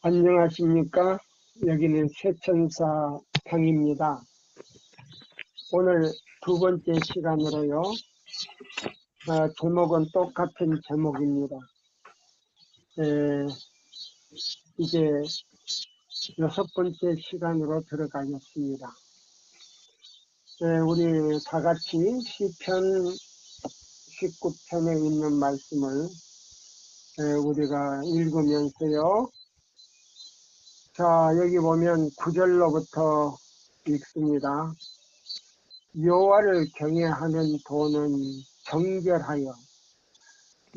안녕하십니까? 여기는 세천사 방입니다. 오늘 두 번째 시간으로요. 제목은 똑같은 제목입니다. 이제 여섯 번째 시간으로 들어가겠습니다. 우리 다 같이 시편 19편에 있는 말씀을 우리가 읽으면서요. 자, 여기 보면 9절로부터 읽습니다. 여호와를 경외하는 도는 정결하여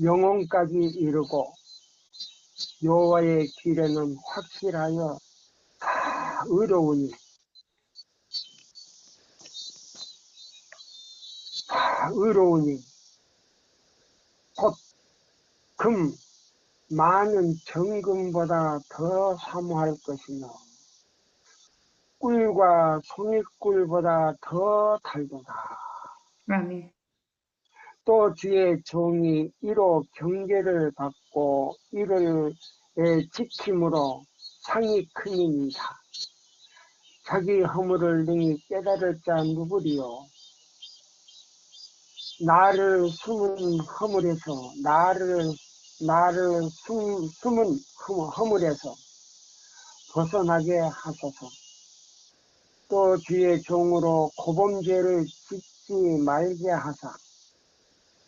영혼까지 이르고 여호와의 길에는 확실하여 다 의로우니 곧 금 많은 정금보다 더 사모할 것이며 꿀과 송이꿀보다 더 달도다. 아멘. 또 주의 종이 이로 경계를 받고 이를 지킴으로 상이 크니이다. 자기 허물을 능히 깨달을 자 누구리요? 나를 숨은 허물에서 숨은 허물에서 벗어나게 하소서. 또 주의 종으로 고범죄를 짓지 말게 하사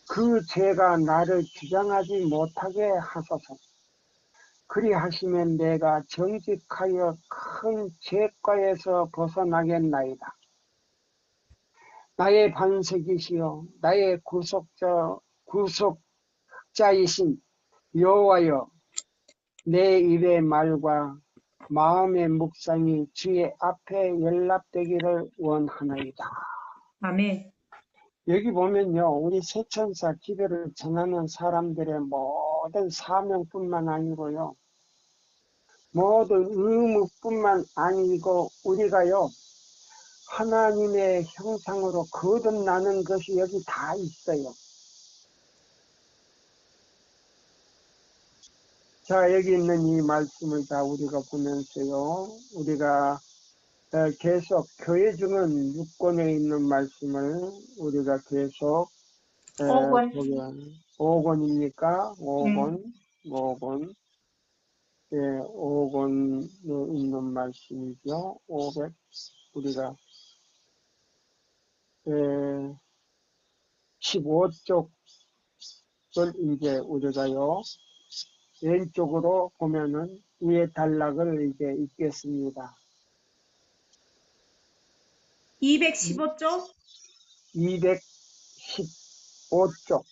그 죄가 나를 주장하지 못하게 하소서. 그리하시면 내가 정직하여 큰 죄과에서 벗어나겠나이다. 나의 반석이시여 나의 구속자이신 여호와여, 내 입의 말과 마음의 묵상이 주의 앞에 연락되기를 원하나이다. 아멘. 여기 보면요, 우리 세천사 기도를 전하는 사람들의 모든 사명뿐만 아니고요, 모든 의무뿐만 아니고 우리가요, 하나님의 형상으로 거듭나는 것이 여기 다 있어요. 자, 여기 있는 이 말씀을 다 우리가 보면서요, 우리가 계속 교회 중은 6권에 있는 말씀을 우리가 계속 5권. 5권입니까? 5권. 예, 5권에 있는 말씀이죠. 500, 우리가 15쪽을 이제 우리가요, 왼쪽으로 보면은 위에 단락을 이제 읽겠습니다. 215쪽? 215쪽.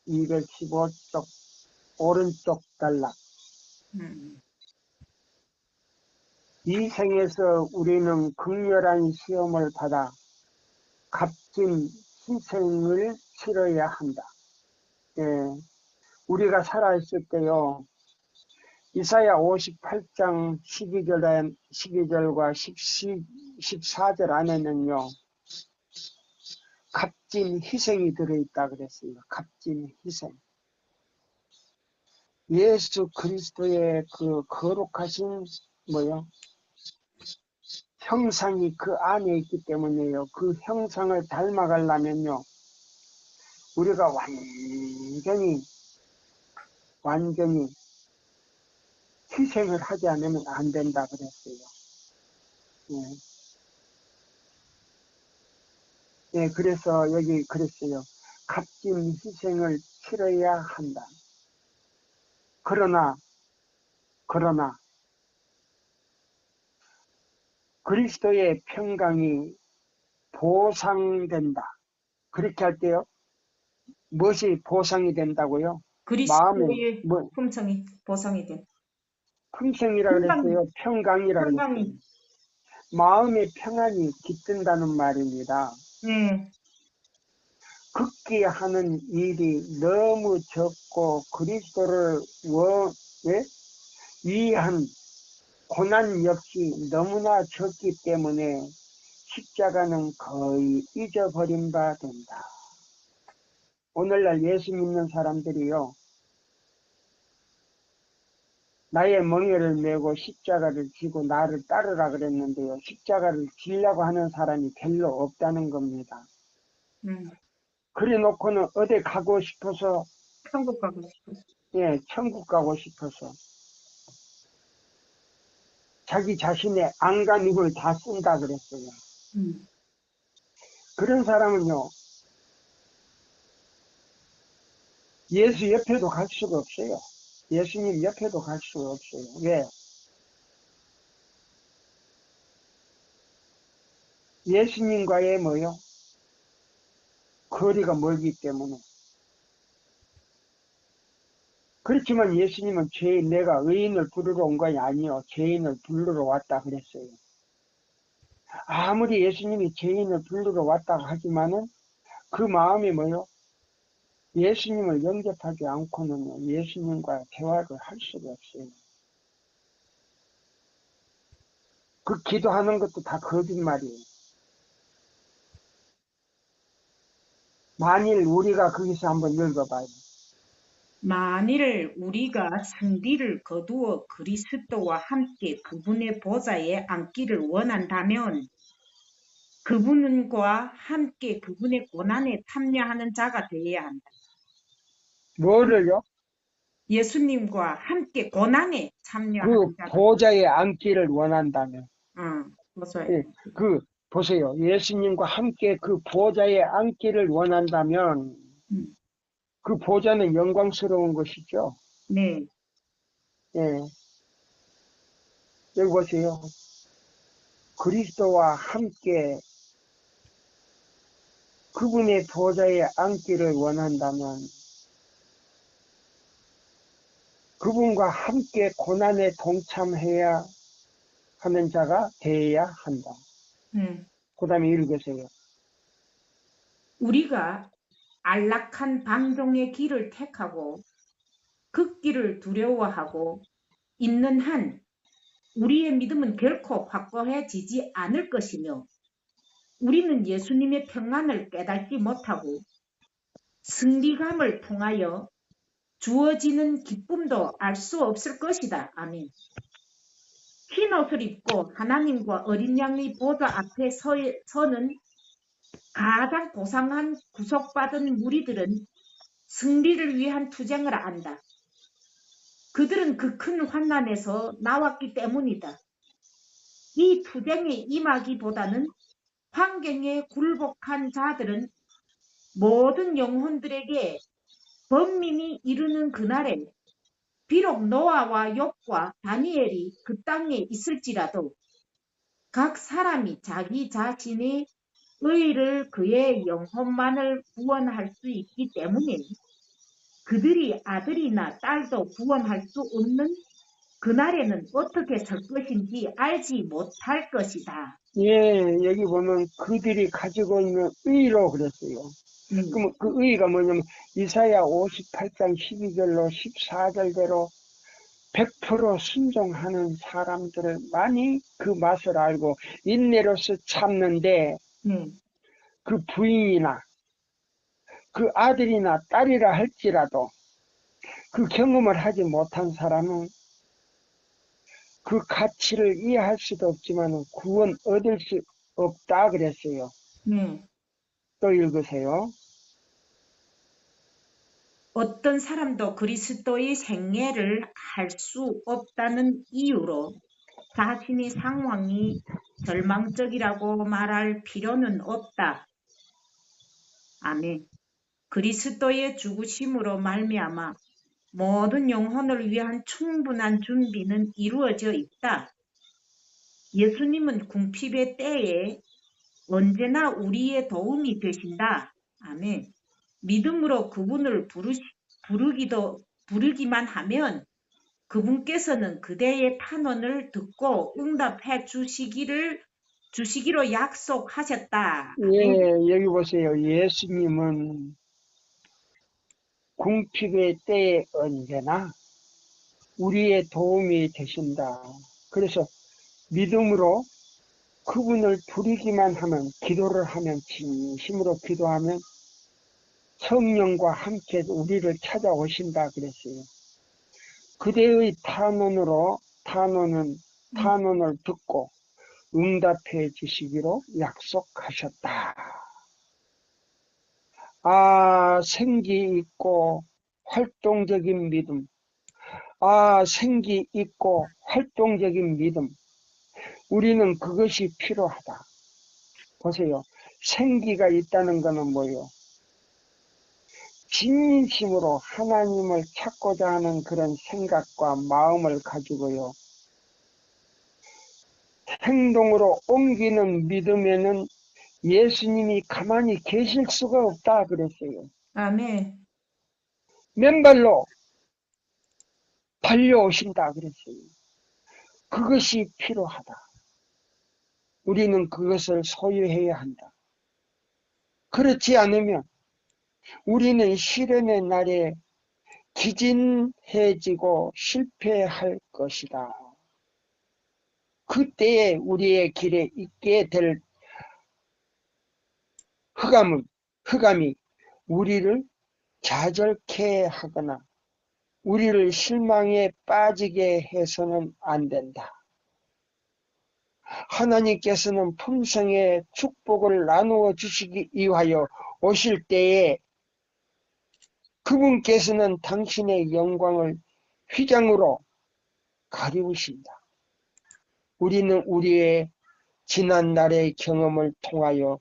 215쪽 오른쪽 단락. 이 생에서 우리는 극렬한 시험을 받아 값진 희생을 치러야 한다. 예, 우리가 살아있을 때요, 이사야 58장 12절과 14절 안에는요, 값진 희생이 들어있다 그랬습니다. 값진 희생. 예수 그리스도의 그 거룩하신 형상이 그 안에 있기 때문에요. 그 형상을 닮아가려면요, 우리가 완전히 희생을 하지 않으면 안 된다 그랬어요. 예, 그래서 여기 그랬어요. 값진 희생을 치러야 한다. 그러나 그리스도의 평강이 보상된다. 그렇게 할 때요, 무엇이 보상이 된다고요? 그리스도의 품성이 보상이 된. 품성이라 그랬어요. 평강이라 그랬어요. 마음의 평안이 깃든다는 말입니다. 극기 하는 일이 너무 적고 그리스도를 위한 고난 역시 너무나 적기 때문에 십자가는 거의 잊어버린 바 된다. 오늘날 예수 믿는 사람들이요, 나의 멍에를 메고 십자가를 지고 나를 따르라 그랬는데요. 십자가를 지려고 하는 사람이 별로 없다는 겁니다. 그래 놓고는 어디 가고 싶어서, 천국 가고 싶어서. 예, 천국 가고 싶어서 자기 자신의 안간 힘을 다 쓴다 그랬어요. 그런 사람은요, 예수 옆에도 갈 수가 없어요. 예수님 옆에도 갈 수가 없어요. 왜? 예수님과의 뭐요? 거리가 멀기 때문에. 그렇지만 예수님은 내가 의인을 부르러 온 것이 아니요, 죄인을 부르러 왔다 그랬어요. 아무리 예수님이 죄인을 부르러 왔다 하지만은 그 마음이 뭐요? 예수님을 영접하지 않고는 예수님과 대화를 할 수가 없어요. 그 기도하는 것도 다 거짓말이에요. 만일 우리가 거기서 한번 읽어봐요. 만일 우리가 승리를 거두어 그리스도와 함께 그분의 보좌에 앉기를 원한다면 그분과 함께 그분의 고난에 참여하는 자가 되어야 한다. 뭐를요? 예수님과 함께 고난에 참여하는 자가. 그 보좌에 앉기를 원한다면. 보좌에. 보세요. 예수님과 함께 그 보좌에 앉기를 원한다면 그 보좌는 영광스러운 것이죠. 네. 예. 여기 보세요. 그리스도와 함께 그분의 보좌에 앉기를 원한다면 그분과 함께 고난에 동참해야 하는 자가 되어야 한다. 그 다음에 읽으세요. 우리가 안락한 방종의 길을 택하고 그 길을 두려워하고 있는 한 우리의 믿음은 결코 확고해지지 않을 것이며 우리는 예수님의 평안을 깨닫지 못하고 승리감을 통하여 주어지는 기쁨도 알 수 없을 것이다. 아멘. 흰 옷을 입고 하나님과 어린 양의 보좌 앞에 서는 가장 고상한 구속받은 무리들은 승리를 위한 투쟁을 안다. 그들은 그 큰 환난에서 나왔기 때문이다. 이 투쟁에 임하기보다는 환경에 굴복한 자들은 모든 영혼들에게 번민이 이르는 그날에 비록 노아와 욥과 다니엘이 그 땅에 있을지라도 각 사람이 자기 자신의 의를 그의 영혼만을 구원할 수 있기 때문에 그들이 아들이나 딸도 구원할 수 없는 그날에는 어떻게 설 것인지 알지 못할 것이다. 예, 여기 보면 그들이 가지고 있는 의로 그랬어요. 그럼 그 의가 뭐냐면 이사야 58장 12절로 14절대로 100% 순종하는 사람들만이 그 맛을 알고 인내로서 참는데 그 부인이나 그 아들이나 딸이라 할지라도 그 경험을 하지 못한 사람은 그 가치를 이해할 수도 없지만 구원 얻을 수 없다 그랬어요. 또 읽으세요. 어떤 사람도 그리스도의 생애를 할 수 없다는 이유로 자신의 상황이 절망적이라고 말할 필요는 없다. 아멘. 그리스도의 죽으심으로 말미암아 모든 영혼을 위한 충분한 준비는 이루어져 있다. 예수님은 궁핍의 때에 언제나 우리의 도움이 되신다. 아멘. 믿음으로 그분을 부르기만 하면 그분께서는 그대의 탄원을 듣고 응답해 주시기로 약속하셨다. 예, 여기 보세요. 예수님은 궁핍의 때에 언제나 우리의 도움이 되신다. 그래서 믿음으로 그분을 부르기만 하면, 기도를 하면, 진심으로 기도하면 성령과 함께 우리를 찾아오신다 그랬어요. 그대의 탄원을 듣고 응답해 주시기로 약속하셨다. 아, 생기 있고 활동적인 믿음. 아, 생기 있고 활동적인 믿음. 우리는 그것이 필요하다. 보세요. 생기가 있다는 것은 뭐예요? 진심으로 하나님을 찾고자 하는 그런 생각과 마음을 가지고요. 행동으로 옮기는 믿음에는 예수님이 가만히 계실 수가 없다 그랬어요. 아멘. 맨발로 달려오신다 그랬어요. 그것이 필요하다. 우리는 그것을 소유해야 한다. 그렇지 않으면 우리는 시련의 날에 기진해지고 실패할 것이다. 그때에 우리의 길에 있게 될 흑암이 우리를 좌절케 하거나 우리를 실망에 빠지게 해서는 안 된다. 하나님께서는 풍성의 축복을 나누어 주시기 위하여 오실 때에 그분께서는 당신의 영광을 휘장으로 가리우신다. 우리는 우리의 지난날의 경험을 통하여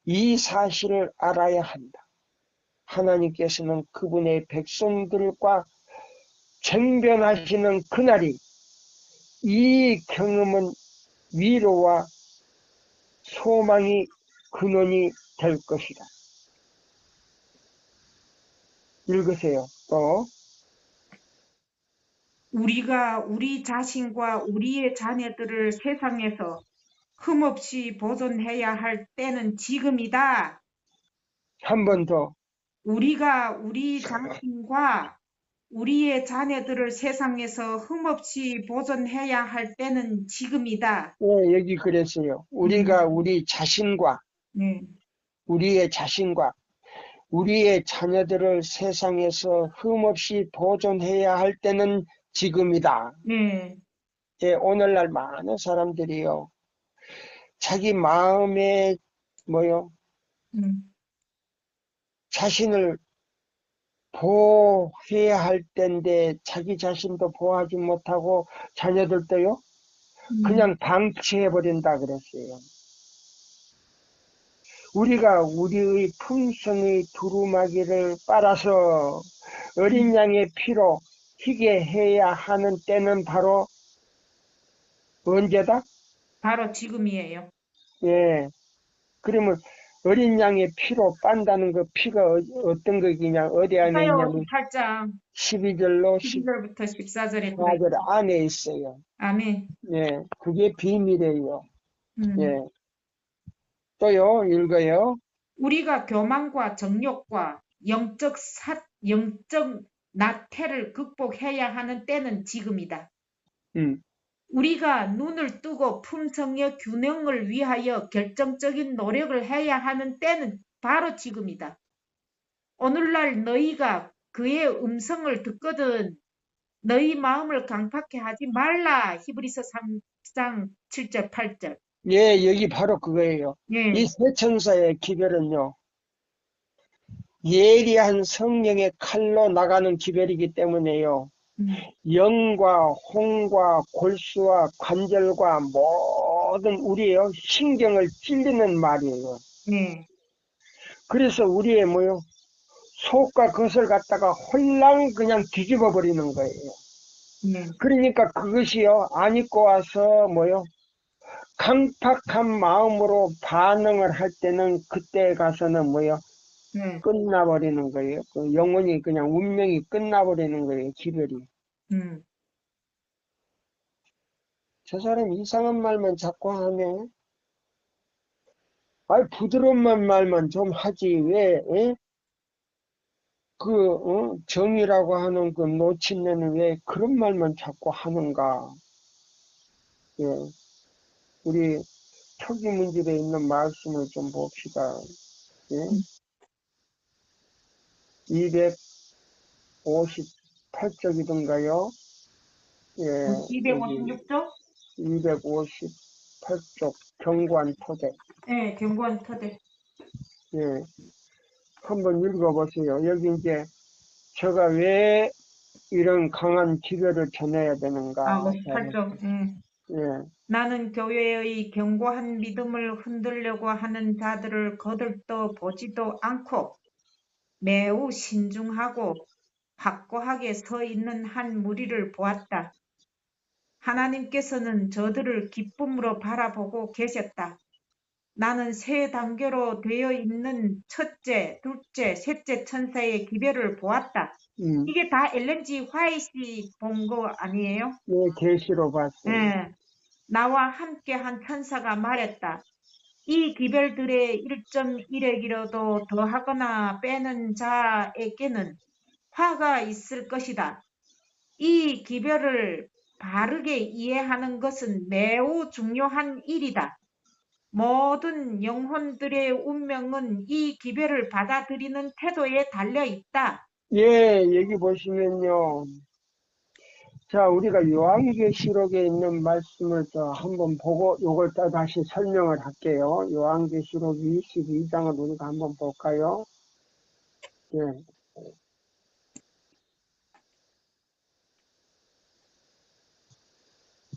이 사실을 알아야 한다. 하나님께서는 그분의 백성들과 쟁변하시는 그날이 이 경험은 위로와 소망이 근원이 될 것이다. 읽으세요. 또 우리가 우리 자신과 우리의 자녀들을 세상에서 흠없이 보존해야 할 때는 지금이다. 한 번 더. 우리가 우리 자신과 우리의 자녀들을 세상에서 흠없이 보존해야 할 때는 지금이다. 네, 여기 그랬어요. 우리가 우리 자신과 네. 우리의 자신과 우리의 자녀들을 세상에서 흠없이 보존해야 할 때는 지금이다. 네. 예, 오늘날 많은 사람들이요. 자기 마음에 자신을 보호해야 할 때인데 자기 자신도 보호하지 못하고 자녀들도요. 그냥 방치해버린다 그랬어요. 우리가 우리의 품성의 두루마기를 빨아서 어린 양의 피로 희게 해야 하는 때는 바로 언제다? 바로 지금이에요. 예. 그러면 어린 양의 피로 빤다는 그 피가 어떤 거냐, 어디 안에 이사야 있냐면 58장 12절로 12절부터 14절에 14절 들어있죠. 안에 있어요. 아멘. 예. 그게 비밀이에요. 음. 예. 또요, 읽어요. 우리가 교만과 정욕과 영적 나태를 극복해야 하는 때는 지금이다. 음. 우리가 눈을 뜨고 품성의 균형을 위하여 결정적인 노력을 해야 하는 때는 바로 지금이다. 오늘날 너희가 그의 음성을 듣거든 너희 마음을 강팍해 하지 말라. 히브리서 3장 7절 8절. 예, 여기 바로 그거예요. 이 예. 세 천사의 기별은요, 예리한 성령의 칼로 나가는 기별이기 때문에요. 영과 홍과 골수와 관절과 모든 우리의 신경을 찔리는 말이에요. 네. 그래서 우리의 속과 그것을 갖다가 홀랑 그냥 뒤집어 버리는 거예요. 네. 그러니까 그것이요, 안 입고 와서 강팍한 마음으로 반응을 할 때는 그때 가서는 네. 끝나버리는 거예요. 그 영혼이 그냥 운명이 끝나버리는 거예요. 기별이. 저 사람 이상한 말만 자꾸 하네. 아이, 부드러운 말만 좀 하지. 왜, 에? 정이라고 하는 그 노친네는 왜 그런 말만 자꾸 하는가. 예. 우리 초기문집에 있는 말씀을 좀 봅시다. 예? 258쪽이던가요? 예, 여기 256쪽? 258쪽 경관 토대. 네, 경관 토대. 예, 한번 읽어보세요. 여기 이제 제가 왜 이런 강한 기별을 전해야 되는가. 58쪽. 예, 나는 교회의 견고한 믿음을 흔들려고 하는 자들을 거들떠 보지도 않고 매우 신중하고 확고하게 서 있는 한 무리를 보았다. 하나님께서는 저들을 기쁨으로 바라보고 계셨다. 나는 세 단계로 되어 있는 첫째, 둘째, 셋째 천사의 기별을 보았다. 이게 다 엘렌지 화이트 본 거 아니에요? 예, 계시로 봤어요. 네. 나와 함께 한 천사가 말했다. 이 기별들의 1.1액이라도 더하거나 빼는 자에게는 화가 있을 것이다. 이 기별을 바르게 이해하는 것은 매우 중요한 일이다. 모든 영혼들의 운명은 이 기별을 받아들이는 태도에 달려 있다. 예, 여기 보시면요. 자, 우리가 요한계시록에 있는 말씀을 또 한번 보고 요걸 또 다시 설명을 할게요. 요한계시록 22장을 우리가 한번 볼까요? 예.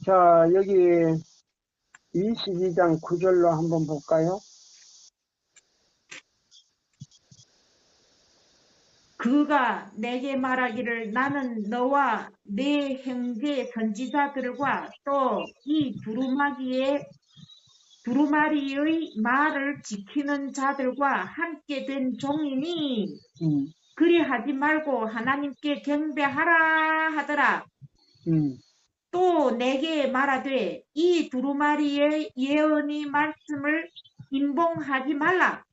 자, 여기 22장 9절로 한번 볼까요? 그가 내게 말하기를 나는 너와 네 형제 선지자들과 또 이 두루마리의 말을 지키는 자들과 함께 된 종이니 그리하지 말고 하나님께 경배하라 하더라. 또 내게 말하되 이 두루마리의 예언의 말씀을 임봉하지 말라.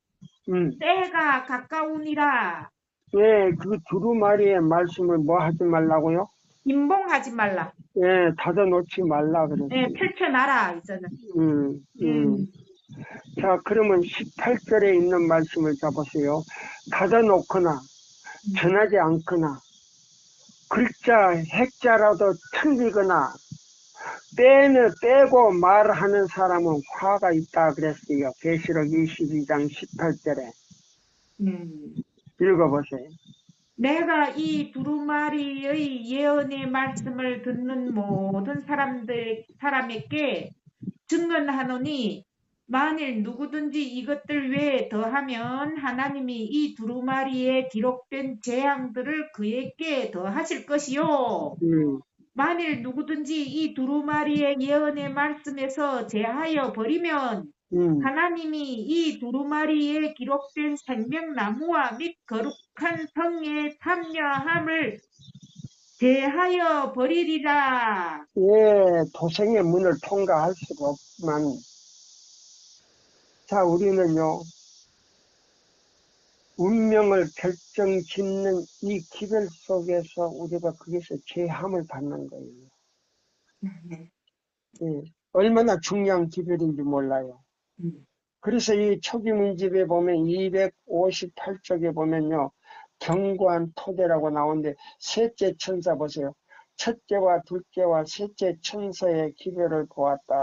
때가 가까우니라. 예, 그 두루마리의 말씀을 뭐 하지 말라고요? 임봉하지 말라. 예, 닫아놓지 말라 그랬어요. 예, 펼쳐놔라 이제는. 자, 그러면 18절에 있는 말씀을 잡으세요. 닫아놓거나 전하지 않거나 글자 핵자라도 틀리거나 빼고 말하는 사람은 화가 있다 그랬어요. 계시록 22장 18절에. 읽어보세요. 내가 이 두루마리의 예언의 말씀을 듣는 모든 사람에게 증언하노니 만일 누구든지 이것들 외에 더하면 하나님이 이 두루마리에 기록된 재앙들을 그에게 더하실 것이요. 만일 누구든지 이 두루마리의 예언의 말씀에서 제하여 버리면 하나님이 이 두루마리에 기록된 생명나무와 및 거룩한 성의 참여함을 제하여 버리리라. 예, 도생의 문을 통과할 수가 없지만 자, 우리는요 운명을 결정짓는 이 기별 속에서 우리가 거기서 제함을 받는 거예요. 예, 얼마나 중요한 기별인지 몰라요. 그래서 이 초기문집에 보면 258쪽에 보면요. 경고한 토대라고 나오는데 셋째 천사 보세요. 첫째와 둘째와 셋째 천사의 기별을 보았다.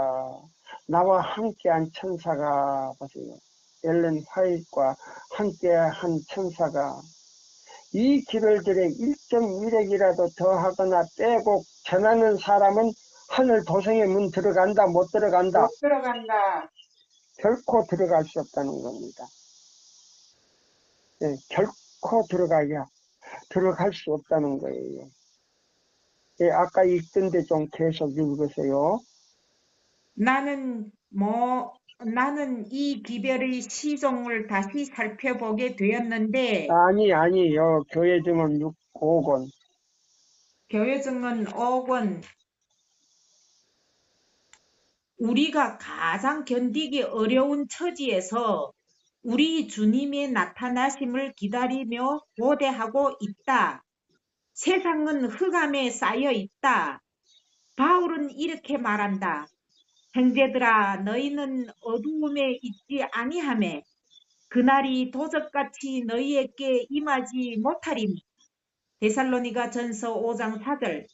나와 함께한 천사가 보세요. 엘렌 화이트와 함께한 천사가 이 기별들의 1.1액이라도 더하거나 빼고 전하는 사람은 하늘 도성의 문 들어간다 못 들어간다? 못 들어간다. 결코 들어갈 수 없다는 겁니다. 예, 결코 들어갈 수 없다는 거예요. 예, 아까 읽던데 좀 계속 읽으세요. 나는 이 기별의 시종을 다시 살펴보게 되었는데 아니요. 교회증은 5권. 교회증은 5권. 우리가 가장 견디기 어려운 처지에서 우리 주님의 나타나심을 기다리며 고대하고 있다. 세상은 흑암에 쌓여 있다. 바울은 이렇게 말한다. 형제들아 너희는 어두움에 있지 아니하매 그날이 도적같이 너희에게 임하지 못하리니. 데살로니가 전서 5장 4절.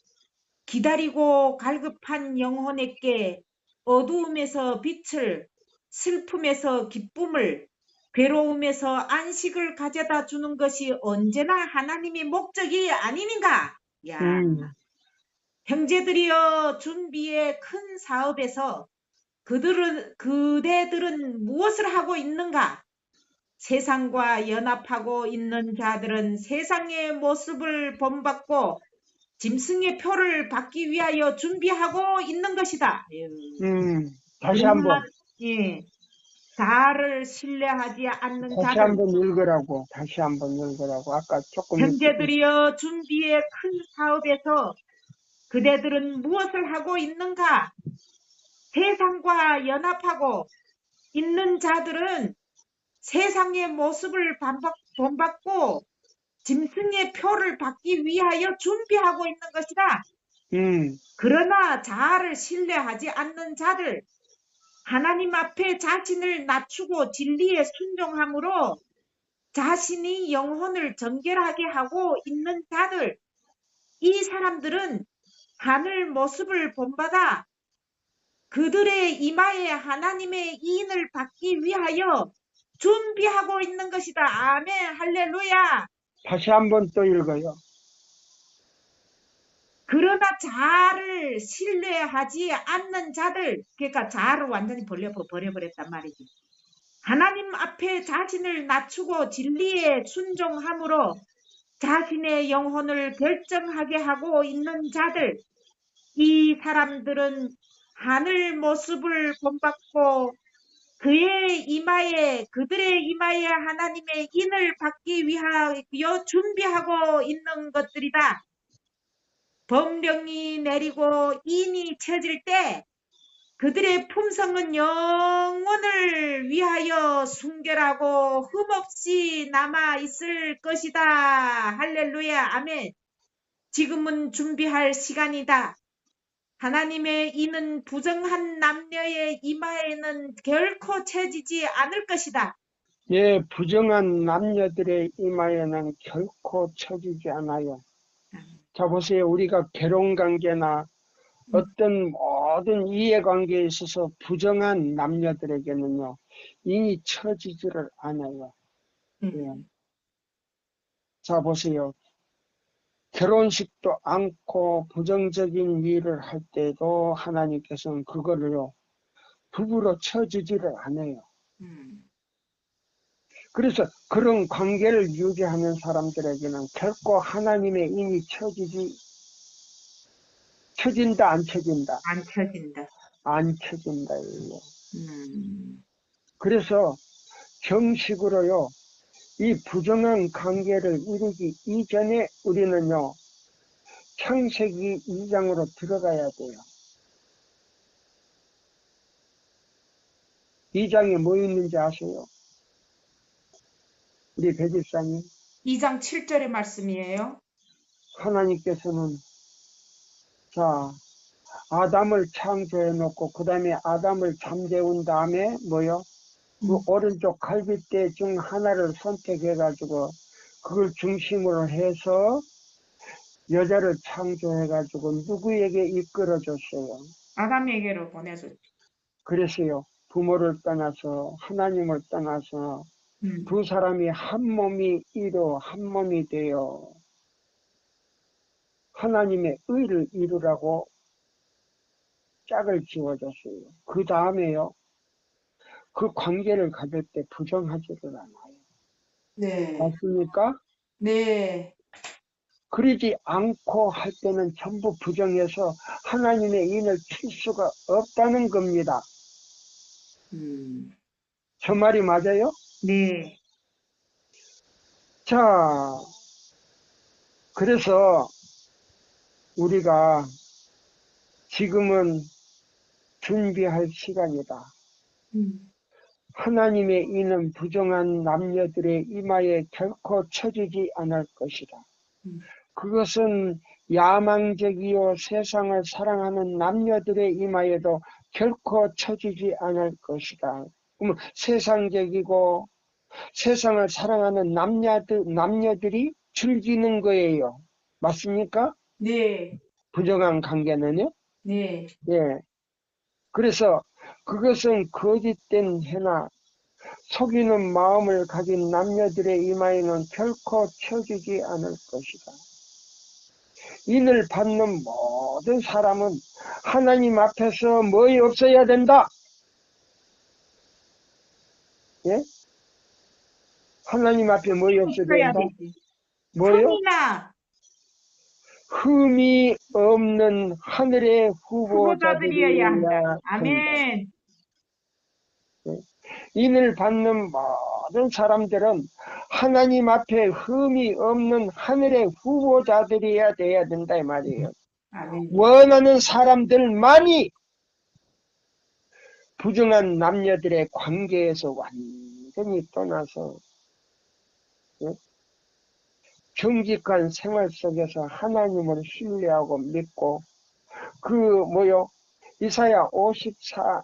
기다리고 갈급한 영혼에게 어두움에서 빛을, 슬픔에서 기쁨을, 괴로움에서 안식을 가져다 주는 것이 언제나 하나님의 목적이 아니는가? 야, 형제들이여 준비의 큰 사업에서 그대들은 무엇을 하고 있는가? 세상과 연합하고 있는 자들은 세상의 모습을 본받고 짐승의 표를 받기 위하여 준비하고 있는 것이다. 다시 한번. 예, 자아를 신뢰하지 않는 다시 자들, 한번 읽으라고. 다시 한번 읽으라고. 아까 조금 형제들이여 준비의 큰 사업에서 그대들은 무엇을 하고 있는가? 세상과 연합하고 있는 자들은 세상의 모습을 본받고 짐승의 표를 받기 위하여 준비하고 있는 것이다. 그러나 자아를 신뢰하지 않는 자들, 하나님 앞에 자신을 낮추고 진리에 순종함으로 자신이 영혼을 정결하게 하고 있는 자들, 이 사람들은 하늘 모습을 본받아 그들의 이마에 하나님의 이인을 받기 위하여 준비하고 있는 것이다. 아멘, 할렐루야. 다시 한번 또 읽어요. 그러나 자아를 신뢰하지 않는 자들, 그러니까 자아를 완전히 버려버렸단 말이지. 하나님 앞에 자신을 낮추고 진리에 순종함으로 자신의 영혼을 결정하게 하고 있는 자들, 이 사람들은 하늘 모습을 본받고 그들의 이마에 하나님의 인을 받기 위하여 준비하고 있는 것들이다. 법령이 내리고 인이 쳐질 때 그들의 품성은 영원을 위하여 순결하고 흠없이 남아 있을 것이다. 할렐루야, 아멘. 지금은 준비할 시간이다. 하나님의 이는 부정한 남녀의 이마에는 결코 채지지 않을 것이다. 예, 부정한 남녀들의 이마에는 결코 쳐지지 않아요. 자, 보세요. 우리가 결혼관계나 어떤 모든 이해관계에 있어서 부정한 남녀들에게는요, 인이 쳐지지를 않아요. 예. 자, 보세요. 결혼식도 않고 부정적인 일을 할 때도 하나님께서는 그거를요, 부부로 쳐주지를 않아요. 그래서 그런 관계를 유지하는 사람들에게는 결코 하나님의 인이 쳐진다, 안 쳐진다? 안 쳐진다. 안 쳐진다. 그래서 정식으로요, 이 부정한 관계를 이루기 이전에 우리는요, 창세기 2장으로 들어가야 돼요. 2장에 뭐 있는지 아세요? 우리 배집사님. 2장 7절의 말씀이에요. 하나님께서는 자, 아담을 창조해 놓고 그 다음에 아담을 잠재운 다음에 뭐요? 그 오른쪽 갈빗대 중 하나를 선택해 가지고 그걸 중심으로 해서 여자를 창조해 가지고 누구에게 이끌어 줬어요? 아담에게로 보내줬죠. 그래서요, 부모를 떠나서 하나님을 떠나서 두 사람이 한 몸이 이루 한 몸이 되어 하나님의 의를 이루라고 짝을 지어줬어요. 그 다음에요, 그 관계를 가질 때 부정하지를 않아요. 네. 맞습니까? 네. 그러지 않고 할 때는 전부 부정해서 하나님의 인을 칠 수가 없다는 겁니다. 저 말이 맞아요? 네. 자, 그래서 우리가 지금은 준비할 시간이다. 하나님의 인은 부정한 남녀들의 이마에 결코 쳐지지 않을 것이다. 그것은 야망적이요 세상을 사랑하는 남녀들의 이마에도 결코 쳐지지 않을 것이다. 그러면 세상적이고 세상을 사랑하는 남녀들이 즐기는 거예요. 맞습니까? 네. 부정한 관계는요. 네. 예. 그래서 그것은 거짓된 해나 속이는 마음을 가진 남녀들의 이마에는 결코 쳐지지 않을 것이다. 인을 받는 모든 사람은 하나님 앞에서 뭐이 없어야 된다. 예? 하나님 앞에 뭐이 없어야 있어야 된다? 되지. 뭐요? 흠이나 흠이 없는 하늘의 후보자들이어야 한다. 후보자들이어야 한다. 아멘. 예? 인을 받는 모든 사람들은 하나님 앞에 흠이 없는 하늘의 후보자들이어야 돼야 된다 이 말이에요. 아멘. 원하는 사람들만이 부정한 남녀들의 관계에서 완전히 떠나서 정직한 생활 속에서 하나님을 신뢰하고 믿고 이사야 58장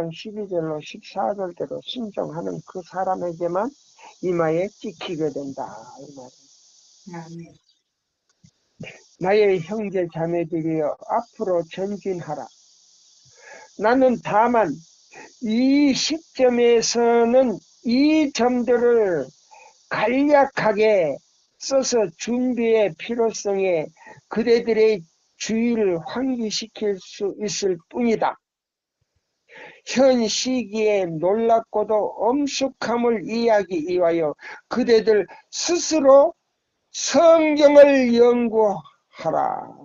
12절로 14절대로 순종하는 그 사람에게만 이마에 찍히게 된다 이 말이에요. 아멘. 나의 형제 자매들이여 앞으로 전진하라. 나는 다만 이 시점에서는 이 점들을 간략하게 써서 준비의 필요성에 그대들의 주의를 환기시킬 수 있을 뿐이다. 현 시기에 놀랍고도 엄숙함을 이해하기 위하여 그대들 스스로 성경을 연구하라.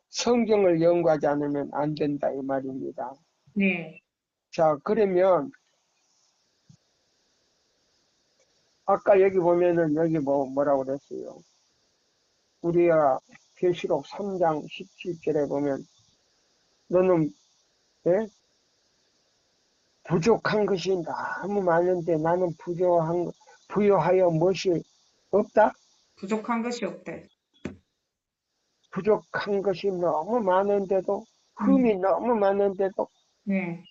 성경을 연구하지 않으면 안 된다 이 말입니다. 네. 자, 그러면 아까 여기 보면은 여기 뭐라고 그랬어요? 우리가 계시록 3장 17절에 보면 너는 부족한 것이 너무 많은데 나는 부요하여 무엇이 없다? 부족한 것이 없대. 부족한 것이 너무 많은데도 흠이 너무 많은데도 네.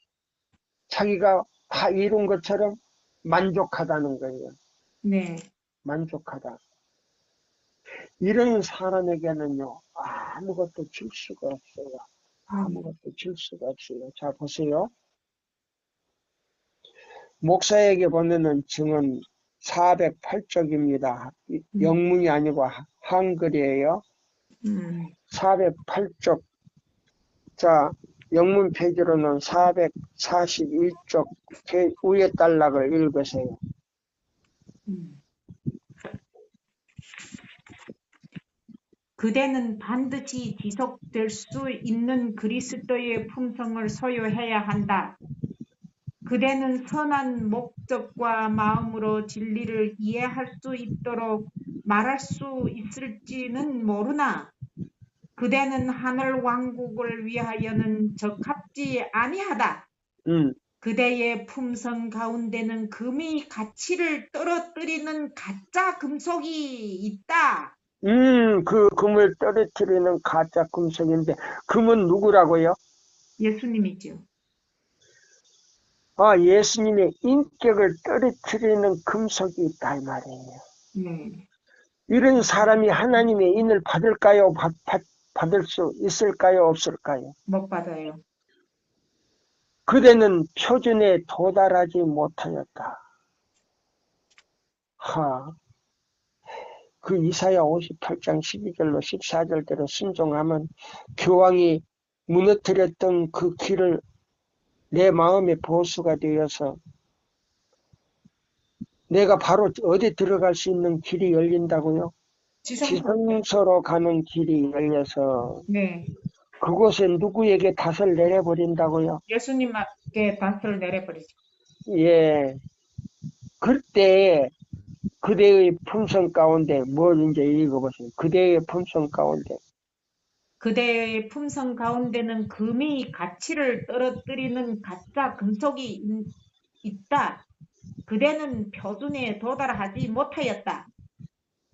자기가 다 이룬 것처럼 만족하다는 거예요. 네. 만족하다. 이런 사람에게는요, 아무것도 줄 수가 없어요. 아무것도 줄 수가 없어요. 자, 보세요. 목사에게 보면은 증은 408쪽입니다. 영문이 아니고 한글이에요. 408쪽. 자, 영문 페이지로는 441쪽 위에 단락을 읽으세요. 그대는 반드시 지속될 수 있는 그리스도의 품성을 소유해야 한다. 그대는 선한 목적과 마음으로 진리를 이해할 수 있도록 말할 수 있을지는 모르나 그대는 하늘 왕국을 위하여는 적합지 아니하다. 그대의 품성 가운데는 금이 가치를 떨어뜨리는 가짜 금속이 있다. 그 금을 떨어뜨리는 가짜 금속인데 금은 누구라고요? 예수님이죠. 예수님의 인격을 떨어뜨리는 금속이 있다 이 말이에요. 이런 사람이 하나님의 인을 받을까요? 받을 수 있을까요? 없을까요? 못 받아요. 그대는 표준에 도달하지 못하였다. 그 이사야 58장 12절로 14절대로 순종하면 교황이 무너뜨렸던 그 길을 내 마음의 보수가 되어서 내가 바로 어디 들어갈 수 있는 길이 열린다고요? 지성소로 가는 길이 열려서 네. 그곳에 누구에게 닷을 내려버린다고요? 예수님께 닷을 내려버리죠. 예. 그때 그대의 품성 가운데 뭘 이제 읽어보세요. 그대의 품성 가운데. 그대의 품성 가운데는 금이 가치를 떨어뜨리는 가짜 금속이 있다. 그대는 표준에 도달하지 못하였다.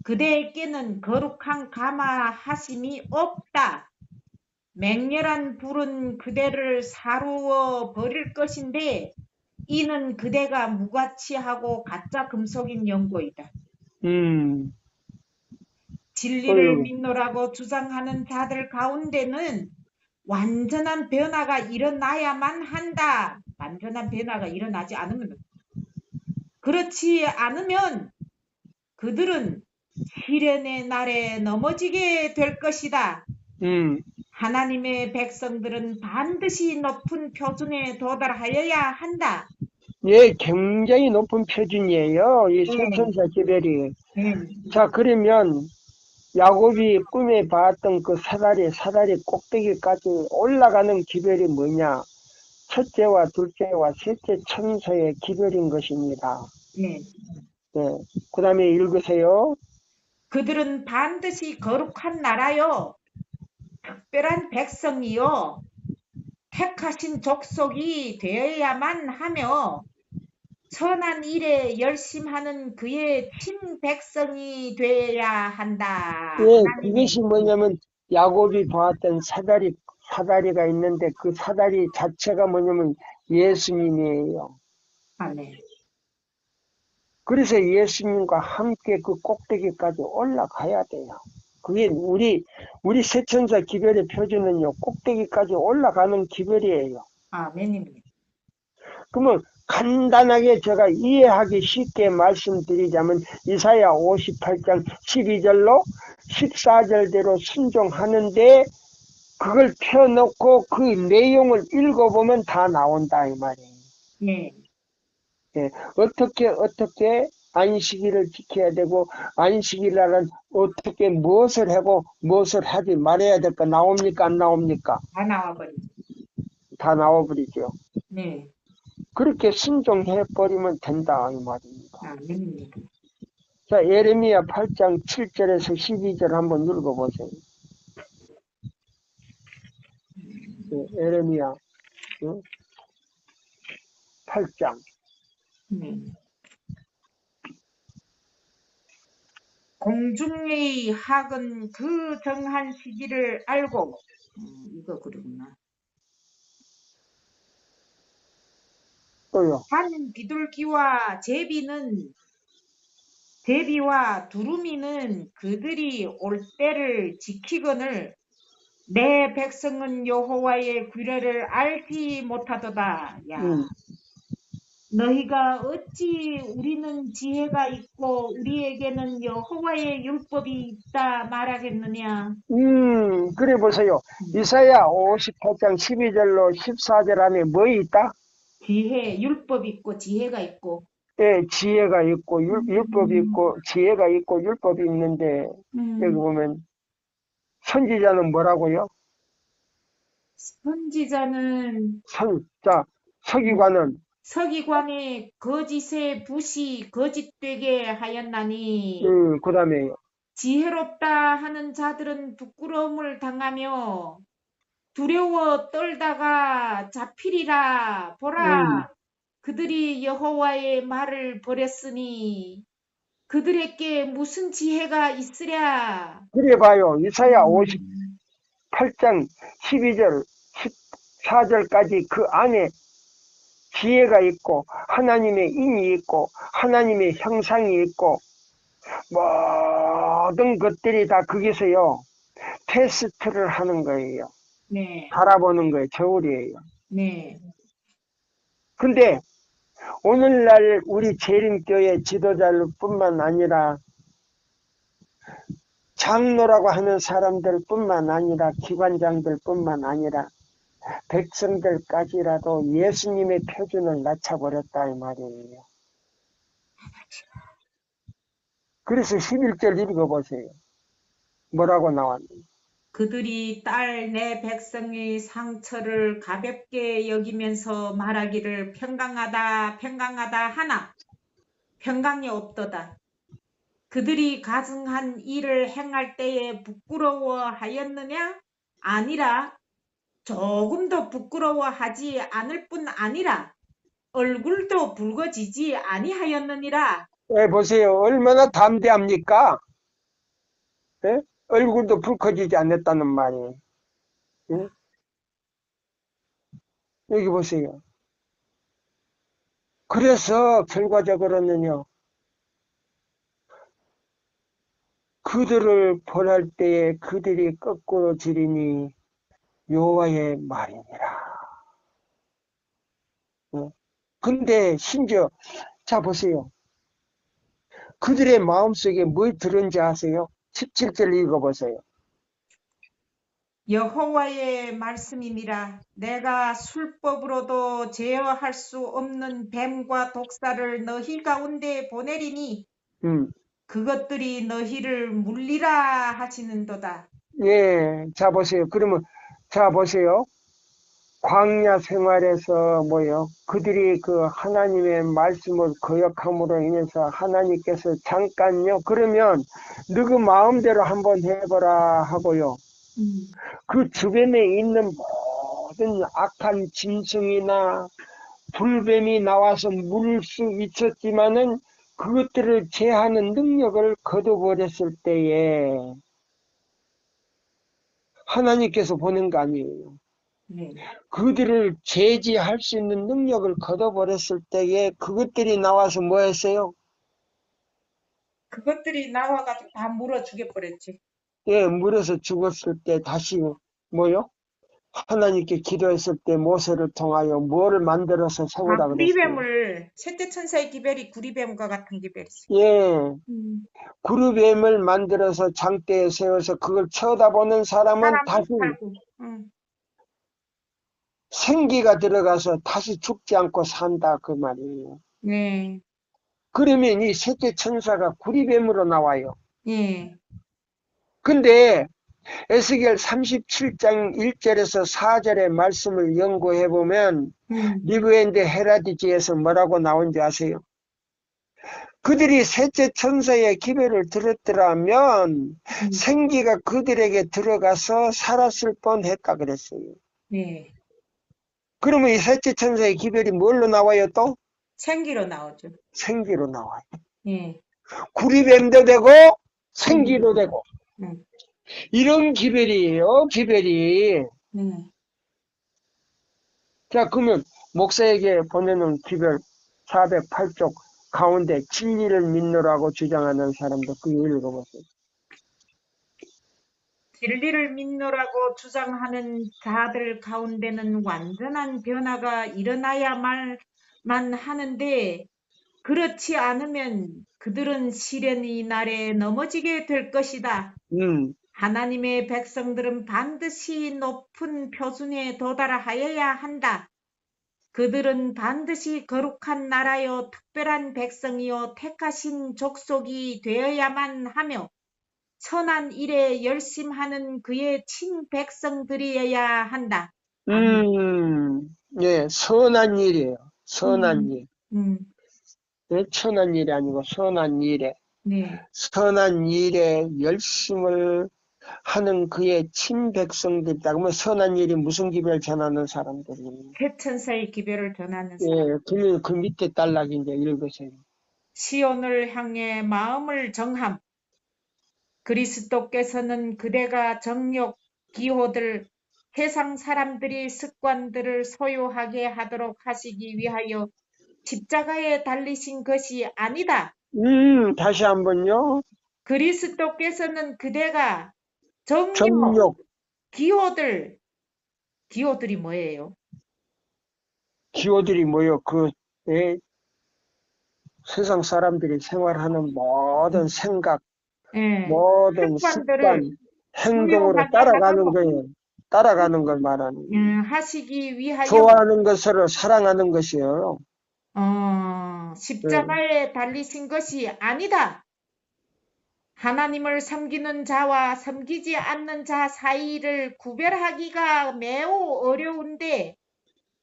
그대에게는 거룩한 감화하심이 없다. 맹렬한 불은 그대를 사루어 버릴 것인데 이는 그대가 무가치하고 가짜 금속인 연고이다. 진리를 어휴, 믿노라고 주장하는 자들 가운데는 완전한 변화가 일어나야만 한다. 완전한 변화가 일어나지 않으면, 그렇지 않으면 그들은 시련의 날에 넘어지게 될 것이다. 음, 하나님의 백성들은 반드시 높은 표준에 도달하여야 한다. 예, 굉장히 높은 표준이에요. 이 네, 세천사 기별이. 네, 자, 그러면 야곱이 꿈에 봤던 그 사다리 꼭대기까지 올라가는 기별이 뭐냐? 첫째와 둘째와 셋째 천사의 기별인 것입니다. 네. 네. 그 다음에 읽으세요. 그들은 반드시 거룩한 나라요, 특별한 백성이요, 택하신 족속이 되어야만 하며 선한 일에 열심하는 그의 친백성이 되어야 한다. 예, 하나님의 그것이 뭐냐면 야곱이 보았던 사다리가 있는데 그 사다리 자체가 뭐냐면 예수님이에요. 아멘. 그래서 예수님과 함께 그 꼭대기까지 올라가야 돼요. 그게 우리 세천사 기별의 표준은요, 꼭대기까지 올라가는 기별이에요. 아멘입니다. 그러면 간단하게 제가 이해하기 쉽게 말씀드리자면 이사야 58장 12절로 14절대로 순종하는데 그걸 펴놓고 그 내용을 읽어보면 다 나온다 이 말이에요. 네. 예, 어떻게 안식일을 지켜야 되고 안식일날은 어떻게 무엇을 하고 무엇을 하지 말아야 될까 나옵니까 안 나옵니까? 다 나와버리죠. 다 나와버리죠. 네. 그렇게 순종해버리면 된다 이 말입니다. 아멘입니다. 자, 예레미야 8장 7절에서 12절 한번 읽어보세요. 예레미야 8장. 공중의 학은 그 정한 시기를 알고, 이거 그러구나. 또요. 한 비둘기와 제비와 두루미는 그들이 올 때를 지키거늘 내 백성은 여호와의 규례를 알지 못하도다. 야, 음, 너희가 어찌 우리는 지혜가 있고 우리에게는 여호와의 율법이 있다 말하겠느냐? 그래 보세요. 이사야 58장 12절로 14절 안에 뭐 있다? 지혜, 율법 있고 지혜가 있고. 예, 지혜가 있고 율법이 있고 지혜가 있고 율법이 있는데 여기 음, 보면 선지자는 뭐라고요? 선지자는 자, 서기관은 서기관의 거짓의 붓이 거짓되게 하였나니 그 다음에 지혜롭다 하는 자들은 부끄러움을 당하며 두려워 떨다가 잡히리라. 음, 보라, 그들이 여호와의 말을 버렸으니 그들에게 무슨 지혜가 있으랴. 그래 봐요. 이사야 음, 58장 12절 14절까지 그 안에 지혜가 있고 하나님의 인이 있고 하나님의 형상이 있고 모든 것들이 다 거기서요 테스트를 하는 거예요. 네, 바라보는 거예요. 저울이에요. 네, 근데 오늘날 우리 재림교회 지도자들뿐만 아니라 장로라고 하는 사람들뿐만 아니라 기관장들뿐만 아니라 백성들까지라도 예수님의 표준을 낮춰버렸다 이 말이에요. 그래서 11절 읽어보세요. 뭐라고 나왔는지. 그들이 딸 내 백성의 상처를 가볍게 여기면서 말하기를 평강하다 하나 평강이 없도다. 그들이 가증한 일을 행할 때에 부끄러워하였느냐? 아니라 조금도 부끄러워하지 않을 뿐 아니라 얼굴도 붉어지지 아니하였느니라. 예, 보세요. 얼마나 담대합니까? 예? 얼굴도 붉어지지 않았다는 말이에요. 예? 여기 보세요. 그래서 결과적으로는요. 그들을 벌할 때에 그들이 거꾸로 지리니 여호와의 말이니라. 근데 심지어 자 보세요. 그들의 마음속에 뭘 들은지 아세요? 17절 읽어보세요. 여호와의 말씀이니라. 내가 술법으로도 제어할 수 없는 뱀과 독사를 너희 가운데 보내리니 그것들이 너희를 물리라 하시는도다. 예, 자 보세요. 그러면 자 보세요. 광야 생활에서 뭐요? 그들이 그 하나님의 말씀을 거역함으로 인해서 하나님께서 잠깐요. 그러면 너그 마음대로 한번 해보라 하고요. 그 주변에 있는 모든 악한 짐승이나 불뱀이 나와서 물을 수 있었지만은 그것들을 제하는 능력을 거둬버렸을 때에 하나님께서 보낸 거 아니에요. 그들을 제지할 수 있는 능력을 거둬버렸을 때에 그것들이 나와서 뭐 했어요? 그것들이 나와가지고 다 물어 죽여버렸지. 예, 물에서 죽었을 때 다시 뭐요? 하나님께 기도했을 때 모세를 통하여 뭐를 만들어서 세우라 그랬어요. 구리뱀을, 셋째 천사의 기별이 구리뱀과 같은 기별이지. 예, 구리뱀을 만들어서 장대에 세워서 그걸 쳐다보는 사람은 다시 생기가 들어가서 다시 죽지 않고 산다 그 말이에요. 네. 그러면 이 셋째 천사가 구리뱀으로 나와요. 예. 근데 에스겔 37장 1절에서 4절의 말씀을 연구해보면 리브엔드 헤라디지에서 뭐라고 나온지 아세요? 그들이 셋째 천사의 기별을 들었더라면 생기가 그들에게 들어가서 살았을 뻔했다 그랬어요. 네. 그러면 이 셋째 천사의 기별이 뭘로 나와요 또? 생기로 나오죠. 생기로 나와요. 예. 구리뱀도 되고 생기도 되고 이런 기별이에요. 기별이. 자 그러면 목사에게 보내는 기별 408쪽 가운데 진리를 믿노라고 주장하는 사람도 그거 읽어보세요. 진리를 믿노라고 주장하는 자들 가운데는 완전한 변화가 일어나야만 하는데 그렇지 않으면 그들은 시련의 날에 넘어지게 될 것이다. 하나님의 백성들은 반드시 높은 표준에 도달하여야 한다. 그들은 반드시 거룩한 나라요 특별한 백성이요 택하신 족속이 되어야만 하며 선한 일에 열심하는 그의 친백성들이어야 한다. 예, 선한 일이에요. 선한 일. 네, 천한 일이 아니고 선한 일에. 네. 선한 일에 열심을 하는 그의 친백성들이다. 그러면 선한 일이 무슨 기별 전하는 사람들이에요? 태천사의 기별을 전하는 사람. 예, 그 밑에 단락 이제 읽으세요. 시온을 향해 마음을 정함. 그리스도께서는 그대가 정욕, 기호들, 세상 사람들이 습관들을 소유하게 하도록 하시기 위하여 십자가에 달리신 것이 아니다. 다시 한번요. 그리스도께서는 그대가 정욕, 정욕. 기호들이 뭐예요? 기호들이 뭐요? 예, 세상 사람들이 생활하는 모든 생각, 모든 습관, 행동으로 따라가는 거예요. 따라가는 걸 말하는 거예요. 하시기 위하여 좋아하는 것을 사랑하는 것이에요. 십자가에 달리신 것이 아니다. 하나님을 섬기는 자와 섬기지 않는 자 사이를 구별하기가 매우 어려운데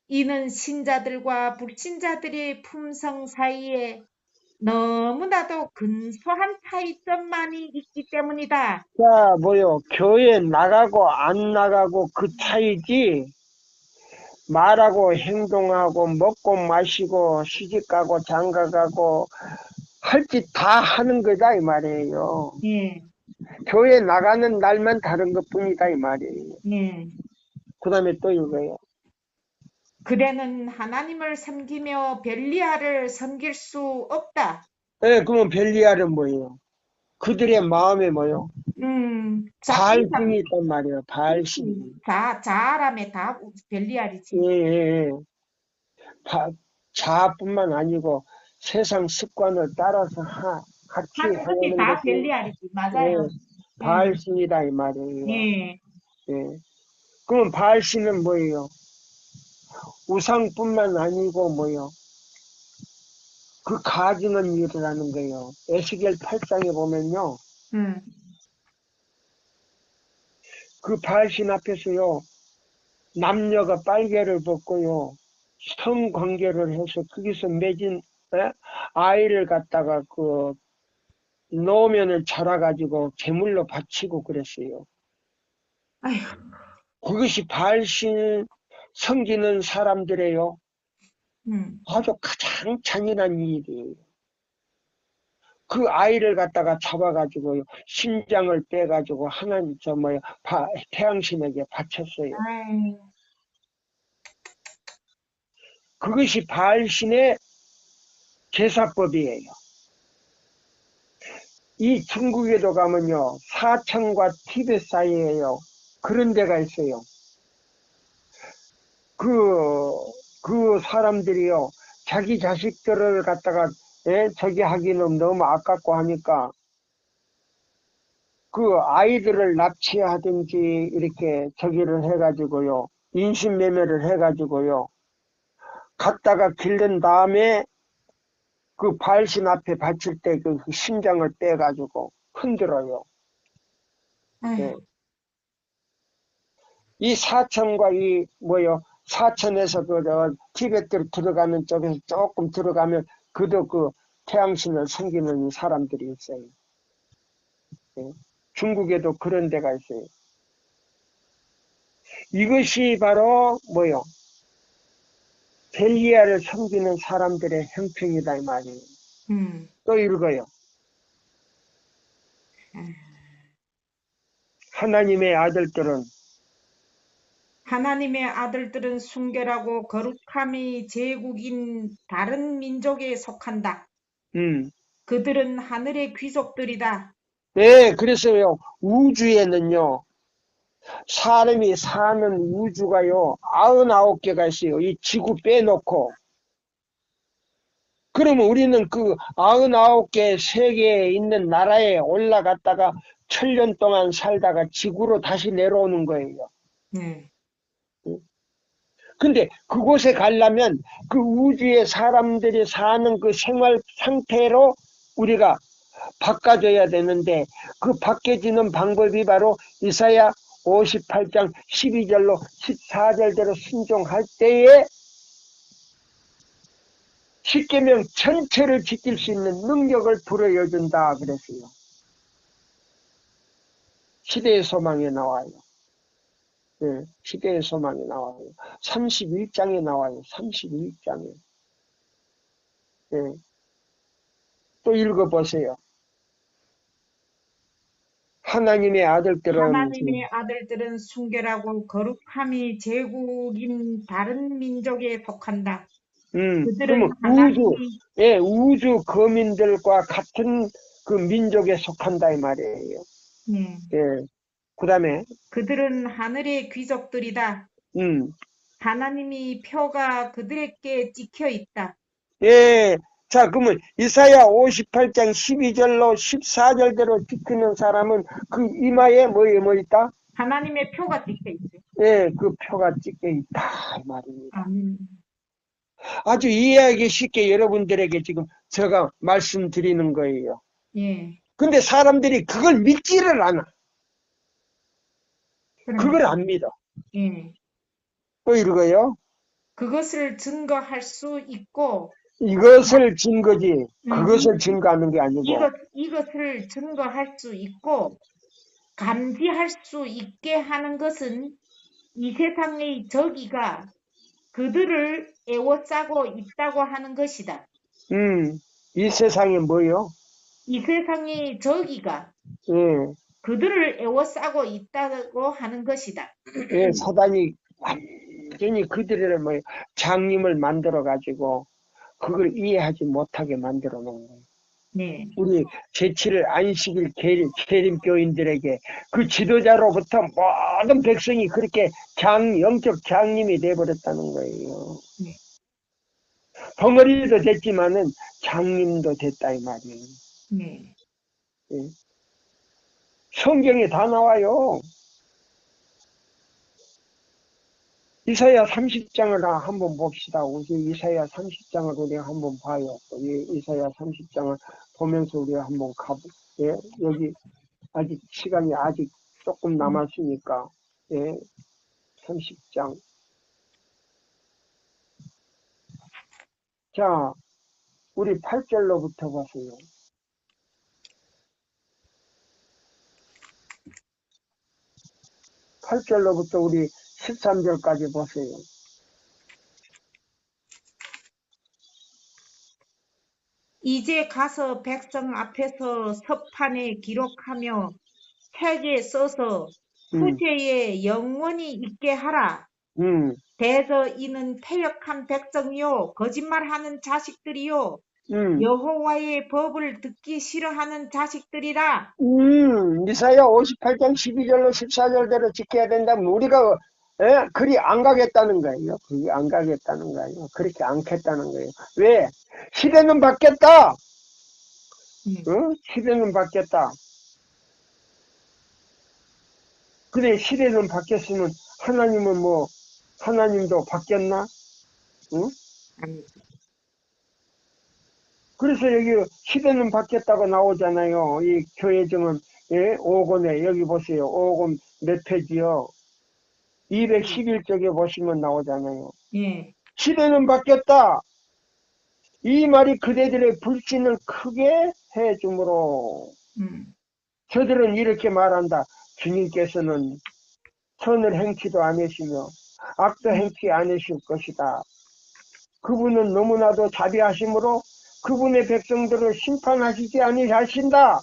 이는 신자들과 불신자들의 품성 사이에 너무나도 근소한 차이점만이 있기 때문이다. 자, 뭐요? 교회 나가고 안 나가고 그 차이지, 말하고 행동하고 먹고 마시고 시집가고 장가가고 할 짓 다 하는 거다 이 말이에요. 예. 교회 나가는 날만 다른 것 뿐이다 이 말이에요. 예. 그 다음에 또 이거예요. 그대는 하나님을 섬기며 벨리알을 섬길 수 없다. 네, 그러면 벨리알은 뭐예요? 그들의 마음에 뭐요? 그러니까 발심이 있단 말이에요. 발심. 자아람에 다 별리알이지. 예, 예, 예. 자아뿐만 아니고 세상 습관을 따라서 같이 하는 것이 행하는 다 것이 별리알이지. 맞아요. 예, 예, 발심이다 이 말이에요. 예. 예. 그럼 발심은 뭐예요? 우상뿐만 아니고 뭐요? 그 가증한 일이라는 거예요. 에스겔 8장에 보면요. 음, 그 발신 앞에서요. 남녀가 빨개를 벗고요. 성관계를 해서 거기서 맺은 아이를 갖다가 놓으면은 자라가지고 제물로 바치고 그랬어요. 아휴, 그것이 발신 섬기는 사람들의요. 음, 아주 가장 잔인한 일이에요. 그 아이를 갖다가 잡아가지고요. 심장을 빼가지고 하나님 태양신에게 바쳤어요. 아이, 그것이 발신의 제사법이에요. 이 중국에도 가면요. 사천과 티베트 사이에요. 그런 데가 있어요. 그 사람들이요. 자기 자식들을 갖다가 저기 하기는 너무 아깝고 하니까 그 아이들을 납치하든지 이렇게 저기를 해가지고요. 인신매매를 해가지고요. 갖다가 기른 다음에 그 발신 앞에 바칠 때 그 심장을 빼가지고 흔들어요. 예. 아휴, 이 사천과 사천에서 티베트로 들어가는 쪽에서 조금 들어가면 그도 그 태양신을 섬기는 사람들이 있어요. 예. 중국에도 그런 데가 있어요. 이것이 바로 벨리아를 섬기는 사람들의 형평이다 이 말이에요. 또 읽어요. 하나님의 아들들은 하나님의 아들들은 순결하고 거룩함이 제국인 다른 민족에 속한다. 그들은 하늘의 귀족들이다. 네, 그래서요 우주에는요 사람이 사는 우주가요 99개가 있어요. 이 지구 빼놓고. 그러면 우리는 그 99개 세계에 있는 나라에 올라갔다가 1000년 동안 살다가 지구로 다시 내려오는 거예요. 네. 근데 그곳에 가려면 그 우주의 사람들이 사는 그 생활 상태로 우리가 바꿔줘야 되는데 그 바뀌어지는 방법이 바로 이사야 58장 12절로 14절대로 순종할 때에 십계명 전체를 지킬 수 있는 능력을 부여준다 그랬어요. 시대의 소망에 나와요. 네, 시대의 소망에 나와요. 31장에 나와요. 31장에. 네. 또 읽어보세요. 하나님의 아들들은 순결하고 거룩함이 제국인 다른 민족에 속한다. 그러면 그들은 하나님이 우주 거민들과 같은 그 민족에 속한다 이 말이에요. 예. 그다음에 그들은 하늘의 귀족들이다. 하나님이 표가 그들에게 찍혀 있다. 예. 자, 그러면 이사야 58장 12절로 14절대로 지키는 사람은 그 이마에 뭐 있다? 하나님의 표가 찍혀 있어요. 예, 그 표가 찍혀 있다 이 말입니다. 아멘. 아주 이해하기 쉽게 여러분들에게 지금 제가 말씀드리는 거예요. 예. 근데 사람들이 그걸 믿지를 않아. 그러니까. 그걸 안 믿어. 예. 또 읽어요. 그것을 증거할 수 있고 이것을 증거지. 그것을 증거하는 게 아니고. 이것을 증거할 수 있고 감지할 수 있게 하는 것은 이 세상의 저기가 그들을 애워싸고 있다고 하는 것이다. 이 세상에 뭐요? 이 세상의 저기가 예. 그들을 애워싸고 있다고 하는 것이다. 예, 사단이 완전히 그들을 장님을 만들어 가지고 그걸 이해하지 못하게 만들어 놓은 거예요. 네. 우리 제7일 안식일 계림교인들에게 그 지도자로부터 모든 백성이 그렇게 영적 장님이 돼버렸다는 거예요. 네. 덩어리도 됐지만은 장님도 됐다 이 말이에요. 네. 예. 성경에 다 나와요. 이사야 30장을 한번 봅시다. 우리 이사야 30장을 우리가 한번 봐요. 이사야 30장을 보면서 우리가 한번 예, 여기 아직 시간이 아직 조금 남았으니까, 예, 30장. 자, 우리 8절로부터 보세요. 8절로부터 우리 13절까지 보세요. 이제 가서 백성 앞에서 서판에 기록하며 책에 써서 후세에 영원히 있게 하라. 대저 이는 패역한 백성이요 거짓말하는 자식들이요 여호와의 법을 듣기 싫어하는 자식들이라. 이사야 58장 12절로 14절대로 지켜야 된다면 우리가 그리 안 가겠다는 거예요. 그리 안 가겠다는 거예요. 그렇게 않겠다는 거예요. 왜? 시대는 바뀌었다. 시대는 바뀌었다. 그래, 시대는 바뀌었으면 하나님은 하나님도 바뀌었나? 응? 그래서 여기 시대는 바뀌었다고 나오잖아요. 이 교회정은, 예, 5권에, 여기 보세요. 5권 몇 페이지요? 211쪽에 보시면 나오잖아요. 예. 시대는 바뀌었다. 이 말이 그대들의 불신을 크게 해주므로 저들은 이렇게 말한다. 주님께서는 선을 행치도 않으시며 악도 행치 않으실 것이다. 그분은 너무나도 자비하심으로 그분의 백성들을 심판하시지 아니하신다.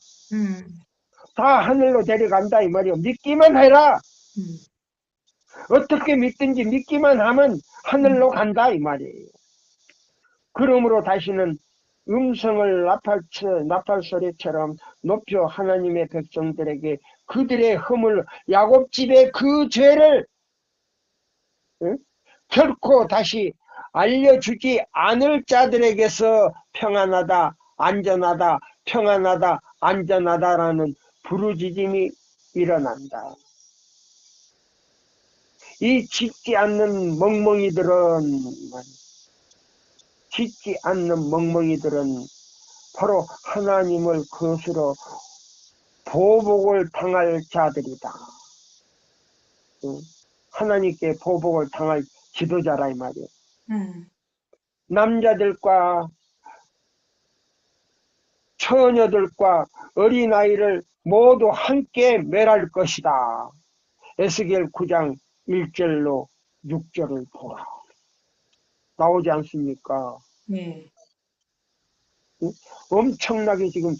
다 하늘로 데려간다 이 말이요. 믿기만 해라. 어떻게 믿든지 믿기만 하면 하늘로 간다 이 말이에요. 그러므로 다시는 음성을 나팔소리처럼 높여 하나님의 백성들에게 그들의 허물 야곱집의 그 죄를 결코 다시 알려주지 않을 자들에게서 평안하다, 안전하다, 평안하다, 안전하다라는 부르짖음이 일어난다. 이 짓지 않는 멍멍이들은 바로 하나님을 거스러 보복을 당할 자들이다. 하나님께 보복을 당할 지도자라 이 말이에요. 남자들과 처녀들과 어린아이를 모두 함께 멸할 것이다. 에스겔 9장 1절로 6절을 보라. 나오지 않습니까? 네. 엄청나게 지금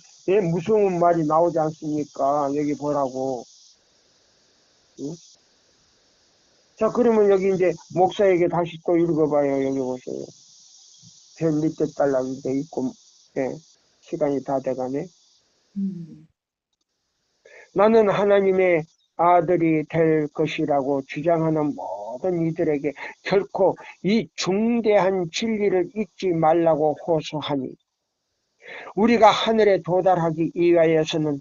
무서운 말이 나오지 않습니까? 여기 보라고. 자, 그러면 여기 이제 목사에게 다시 또 읽어봐요. 여기 보세요. 별 밑에 달락이 돼 있고, 예, 시간이 다 돼가네. 나는 하나님의 아들이 될 것이라고 주장하는 모든 이들에게 결코 이 중대한 진리를 잊지 말라고 호소하니, 우리가 하늘에 도달하기 위하여서는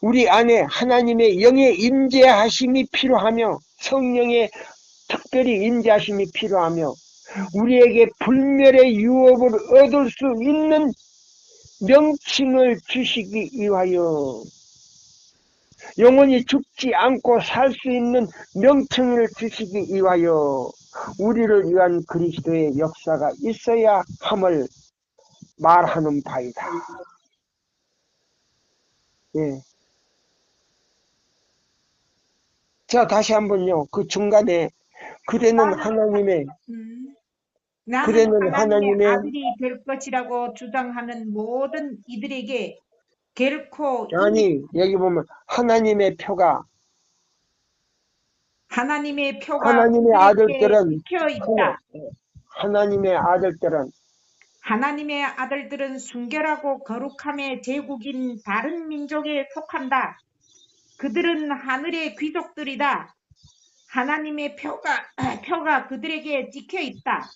우리 안에 하나님의 영의 임재하심이 필요하며 성령의 특별히 임재하심이 필요하며 우리에게 불멸의 유업을 얻을 수 있는 명칭을 주시기 위하여 영원히 죽지 않고 살 수 있는 명칭을 주시기 위하여 우리를 위한 그리스도의 역사가 있어야 함을 말하는 바이다. 예. 자, 다시 한번요. 그 중간에 그대는 하나님의 나는 하나님의 아들이 될 것이라고 주장하는 모든 이들에게 결코 아니 여기 보면 하나님의 표가 아들들은 하나님의 아들들은 하나님의 아들들은 순결하고 거룩함의 제국인 다른 민족에 속한다. 그들은 하늘의 귀족들이다. 하나님의 표가 그들에게 찍혀 있다.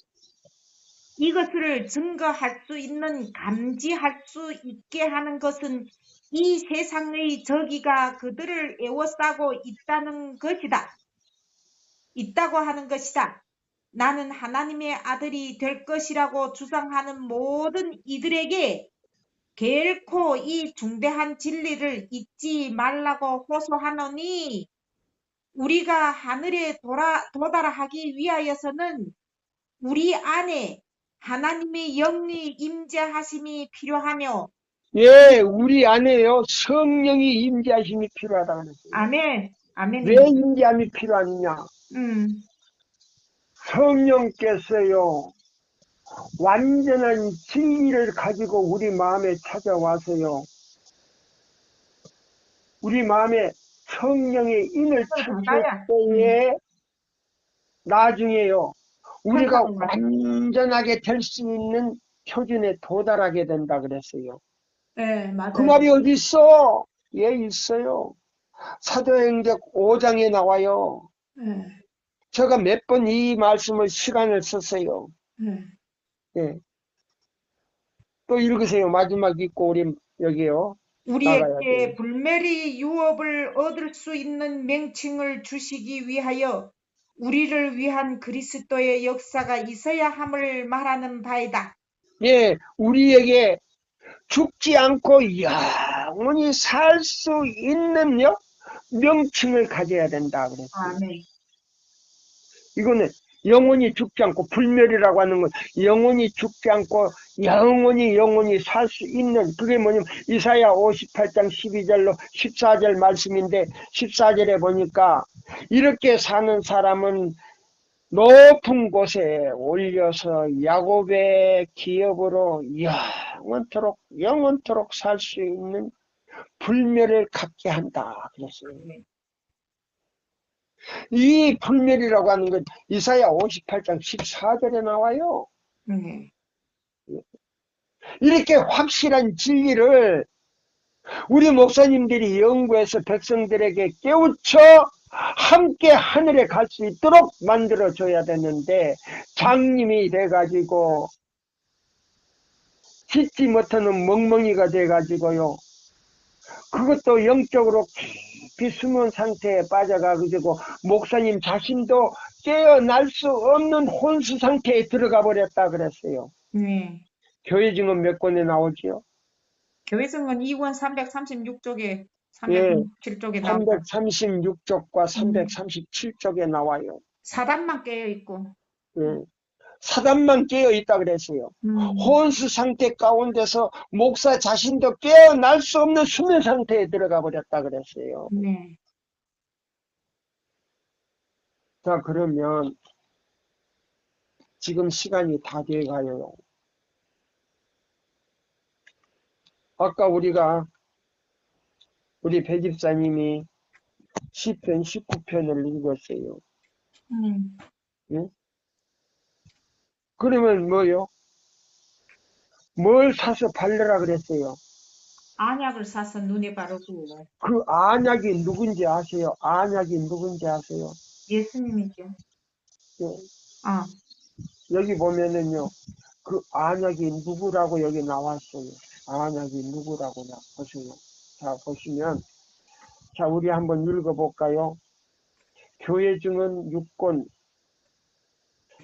이것을 증거할 수 있는, 감지할 수 있게 하는 것은 이 세상의 저기가 그들을 에워싸고 있다고 하는 것이다. 나는 하나님의 아들이 될 것이라고 주장하는 모든 이들에게 결코 이 중대한 진리를 잊지 말라고 호소하노니, 우리가 하늘에 도달하기 위하여서는 우리 안에 하나님의 영이 임재하심이 필요하며, 예, 우리 안에요 성령이 임재하심이 필요하다고 그랬어요. 아멘, 아멘. 왜 임재함이 필요하느냐? 성령께서요 완전한 진리를 가지고 우리 마음에 찾아와서요 우리 마음에 성령의 인을 찾을 때에 나중에요 우리가 완전하게 될 수 있는 표준에 도달하게 된다 그랬어요. 네, 맞아요. 그 말이 어디 있어? 예, 있어요. 사도행전 5장에 나와요. 제가 몇 번 이 말씀을 시간을 썼어요. 예. 또 읽으세요. 마지막 읽고 우리 여기요. 우리에게 불멸의 유업을 얻을 수 있는 명칭을 주시기 위하여 우리를 위한 그리스도의 역사가 있어야 함을 말하는 바이다. 예, 우리에게 죽지 않고 영원히 살 수 있는 명칭을 가져야 된다 그랬어요. 아멘. 이거는 영원히 죽지 않고, 불멸이라고 하는 건 영원히 죽지 않고 영원히 살 수 있는, 그게 뭐냐면 이사야 58장 12절로 14절 말씀인데, 14절에 보니까 이렇게 사는 사람은 높은 곳에 올려서 야곱의 기업으로 영원토록 살 수 있는 불멸을 갖게 한다 그랬어요. 이 불멸이라고 하는 건 이사야 58장 14절에 나와요. 이렇게 확실한 진리를 우리 목사님들이 연구해서 백성들에게 깨우쳐 함께 하늘에 갈 수 있도록 만들어줘야 되는데, 장님이 돼가지고 짓지 못하는 멍멍이가 돼가지고요, 그것도 영적으로 깊이 숨은 상태에 빠져가지고 목사님 자신도 깨어날 수 없는 혼수 상태에 들어가 버렸다 그랬어요. 교회 증언 몇 권에 나오지요? 교회 증언 2권 336쪽에 337쪽에 나옵니다. 336쪽과 337쪽에 나와요. 사단만 깨어 있고. 사단만 깨어 있다 그랬어요. 혼수 상태 가운데서 목사 자신도 깨어날 수 없는 수면 상태에 들어가 버렸다 그랬어요. 자, 그러면 지금 시간이 다 돼가요. 아까 우리 배집사님이 시편 19편을 읽었어요. 예? 그러면 뭐요? 뭘 사서 바르라 그랬어요? 안약을 사서 눈에 바르고. 그 안약이 누군지 아세요? 안약이 누군지 아세요? 예수님이죠. 예. 아. 여기 보면은요, 그 안약이 누구라고 여기 나왔어요. 안약이 누구라고 보세요. 자, 보시면, 자, 우리 한번 읽어볼까요? 교회 증언 6권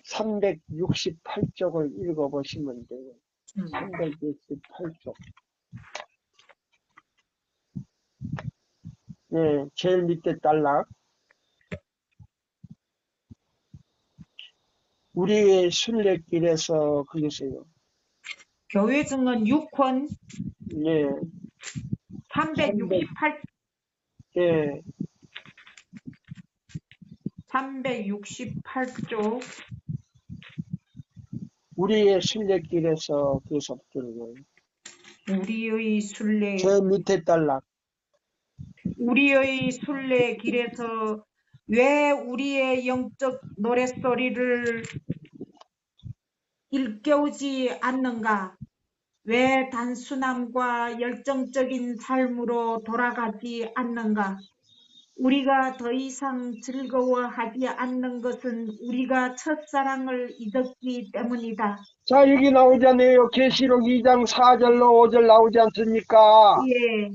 368쪽을 읽어보시면 돼요. 368쪽. 네, 제일 밑에 단락. 우리의 순례길에서 그러세요. 교회 증언 6권 네. 368. 네. 368쪽. 우리의 순례길에서 그래서 들어요. 우리의 순례. 제 밑에 단락. 우리의 순례 길에서 왜 우리의 영적 노랫소리를 일깨우지 않는가? 왜 단순함과 열정적인 삶으로 돌아가지 않는가? 우리가 더 이상 즐거워하지 않는 것은 우리가 첫사랑을 잊었기 때문이다. 자, 여기 나오잖아요. 계시록 2장 4절로 5절 나오지 않습니까? 예,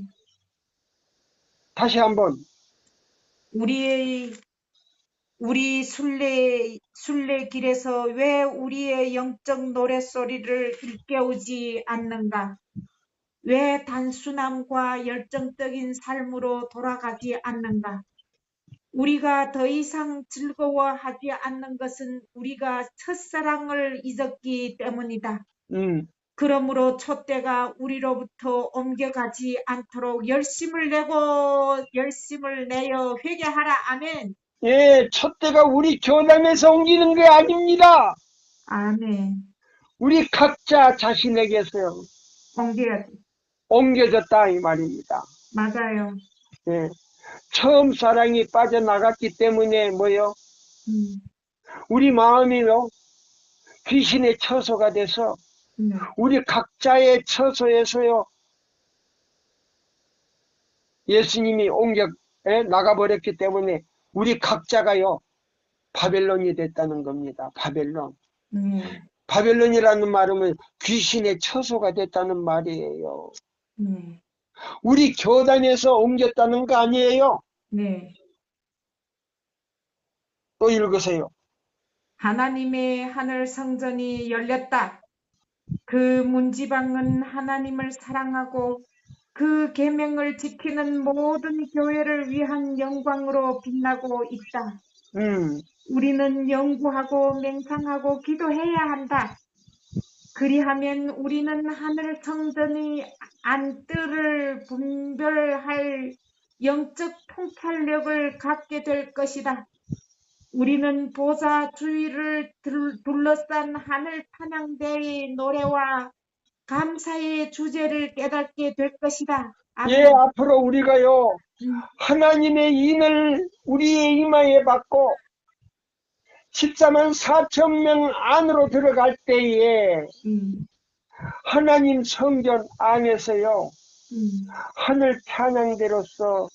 다시 한번. 우리 순례길에서 왜 우리의 영적 노랫소리를 일깨우지 않는가? 왜 단순함과 열정적인 삶으로 돌아가지 않는가? 우리가 더 이상 즐거워하지 않는 것은 우리가 첫사랑을 잊었기 때문이다. 그러므로 촛대가 우리로부터 옮겨가지 않도록 열심을 내어 회개하라. 아멘. 예, 촛대가 우리 교단에서 옮기는 게 아닙니다. 아멘. 우리 각자 자신에게서요. 옮겨졌다 이 말입니다. 맞아요. 예, 처음 사랑이 빠져나갔기 때문에 뭐요? 우리 마음이요 귀신의 처소가 돼서 우리 각자의 처소에서요 예수님이 옮겨 나가버렸기 때문에 우리 각자가요 바벨론이 됐다는 겁니다. 바벨론. 바벨론이라는 말은 귀신의 처소가 됐다는 말이에요. 우리 교단에서 옮겼다는 거 아니에요? 네. 또 읽으세요. 하나님의 하늘 성전이 열렸다. 그 문지방은 하나님을 사랑하고 그 계명을 지키는 모든 교회를 위한 영광으로 빛나고 있다. 우리는 연구하고 맹상하고 기도해야 한다. 그리하면 우리는 하늘 성전의 안뜰을 분별할 영적 통찰력을 갖게 될 것이다. 우리는 보좌 주위를 둘러싼 하늘 찬양대의 노래와 감사의 주제를 깨닫게 될 것이다. 아멘. 예, 앞으로 우리가요 하나님의 인을 우리의 이마에 받고 14만 4천 명 안으로 들어갈 때에 하나님 성전 안에서요 하늘 찬양대로서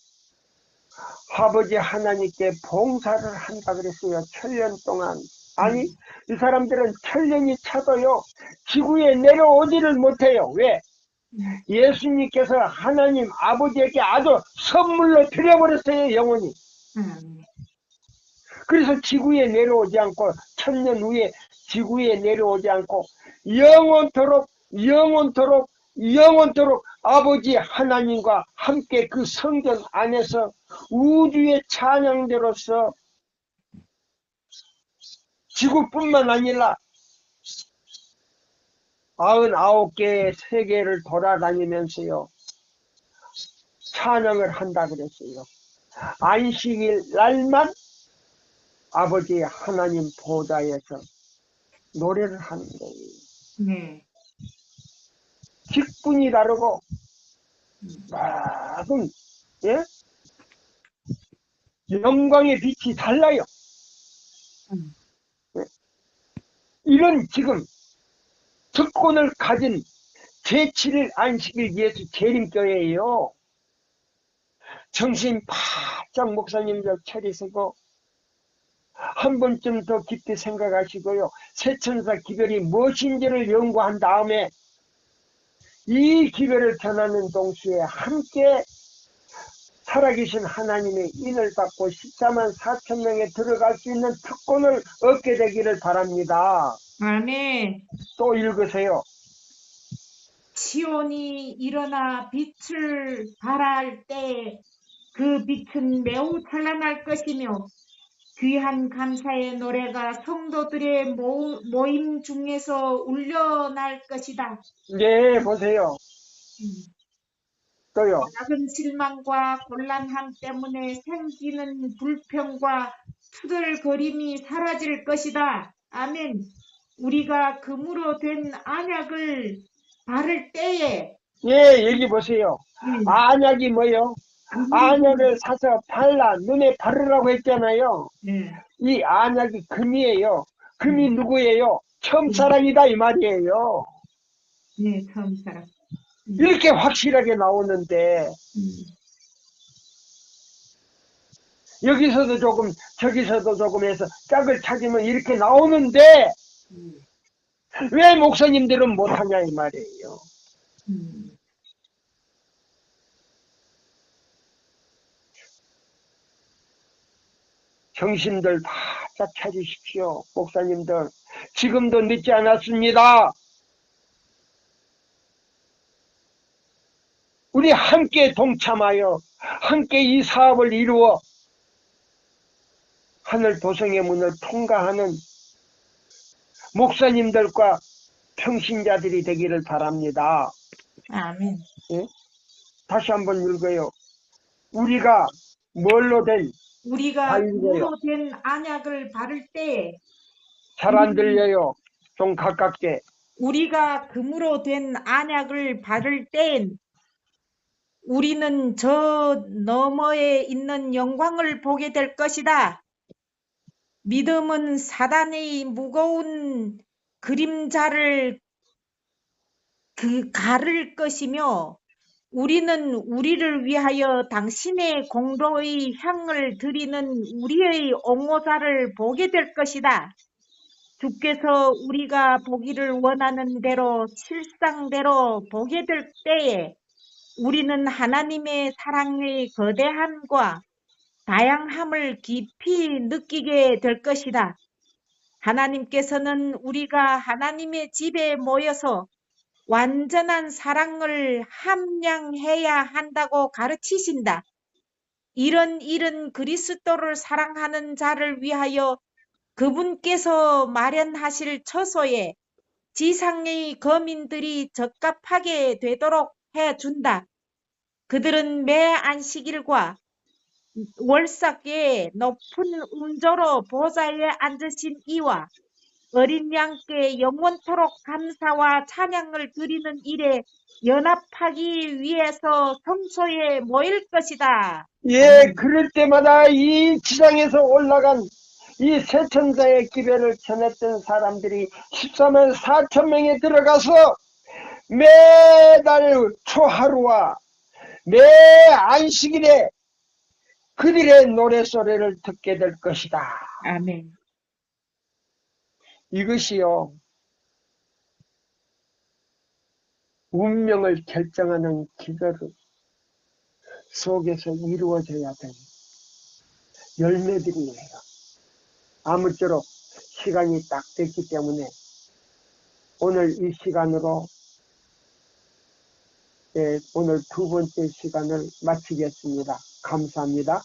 아버지 하나님께 봉사를 한다 그랬어요. 1000년 동안. 아니 이 사람들은 1000년이 차도요 지구에 내려오지를 못해요. 왜? 예수님께서 하나님 아버지에게 아주 선물로 드려버렸어요. 영원히. 그래서 지구에 내려오지 않고 1000년 후에 지구에 내려오지 않고 영원토록 아버지 하나님과 함께 그 성전 안에서 우주의 찬양대로서 지구뿐만 아니라 99개의 세계를 돌아다니면서요 찬양을 한다 그랬어요. 안식일 날만 아버지 하나님 보좌에서 노래를 하는 거예요. 직분이 다르고 모든 영광의 빛이 달라요. 이런 지금 특권을 가진 제7일 안식일 예수 재림교회예요. 정신 바짝 목사님들 차리시고 한 번쯤 더 깊이 생각하시고요. 세천사 기별이 무엇인지를 연구한 다음에 이 기별을 전하는 동시에 함께 살아계신 하나님의 인을 받고 14만 4천 명에 들어갈 수 있는 특권을 얻게 되기를 바랍니다. 아멘. 또 읽으세요. 시온이 일어나 빛을 발할 때 그 빛은 매우 찬란할 것이며 귀한 감사의 노래가 성도들의 모임 중에서 울려날 것이다. 네, 보세요. 또요. 작은 실망과 곤란함 때문에 생기는 불평과 투덜거림이 사라질 것이다. 아멘. 우리가 금으로 된 안약을 바를 때에 여기 보세요. 안약이 뭐요? 안약을 사서 발라 눈에 바르라고 했잖아요. 이 안약이 금이에요. 금이 누구예요? 처음 사랑이다 이 말이에요. 네, 처음 사랑. 이렇게 확실하게 나오는데 여기서도 조금 저기서도 조금 해서 짝을 찾으면 이렇게 나오는데 왜 목사님들은 못하냐 이 말이에요. 정신들 바짝 찾으십시오. 목사님들 지금도 늦지 않았습니다. 우리 함께 동참하여 함께 이 사업을 이루어 하늘 도성의 문을 통과하는 목사님들과 평신자들이 되기를 바랍니다. 아멘. 예? 다시 한번 읽어요. 우리가 뭘로 된 우리가 금으로 된 안약을 바를 때 잘 안 들려요. 좀 가깝게. 우리가 금으로 된 안약을 바를 땐 우리는 저 너머에 있는 영광을 보게 될 것이다. 믿음은 사단의 무거운 그림자를 가를 것이며 우리는 우리를 위하여 당신의 공로의 향을 드리는 우리의 옹호자를 보게 될 것이다. 주께서 우리가 보기를 원하는 대로 실상대로 보게 될 때에 우리는 하나님의 사랑의 거대함과 다양함을 깊이 느끼게 될 것이다. 하나님께서는 우리가 하나님의 집에 모여서 완전한 사랑을 함량해야 한다고 가르치신다. 이런 일은 그리스도를 사랑하는 자를 위하여 그분께서 마련하실 처소에 지상의 거민들이 적합하게 되도록 해준다. 그들은 매 안식일과 월삭에 높은 음조로 보좌에 앉으신 이와 어린 양께 영원토록 감사와 찬양을 드리는 일에 연합하기 위해서 성소에 모일 것이다. 예, 그럴 때마다 이 지상에서 올라간 이 세천사의 기별을 전했던 사람들이 14만 4천 명에 들어가서 매달 초하루와 매 안식일에 그들의 노래소리를 듣게 될 것이다. 아멘. 이것이요, 운명을 결정하는 기도 속에서 이루어져야 되는 열매들이에요. 아무쪼록 시간이 딱 됐기 때문에 오늘 이 시간으로 오늘 두 번째 시간을 마치겠습니다. 감사합니다.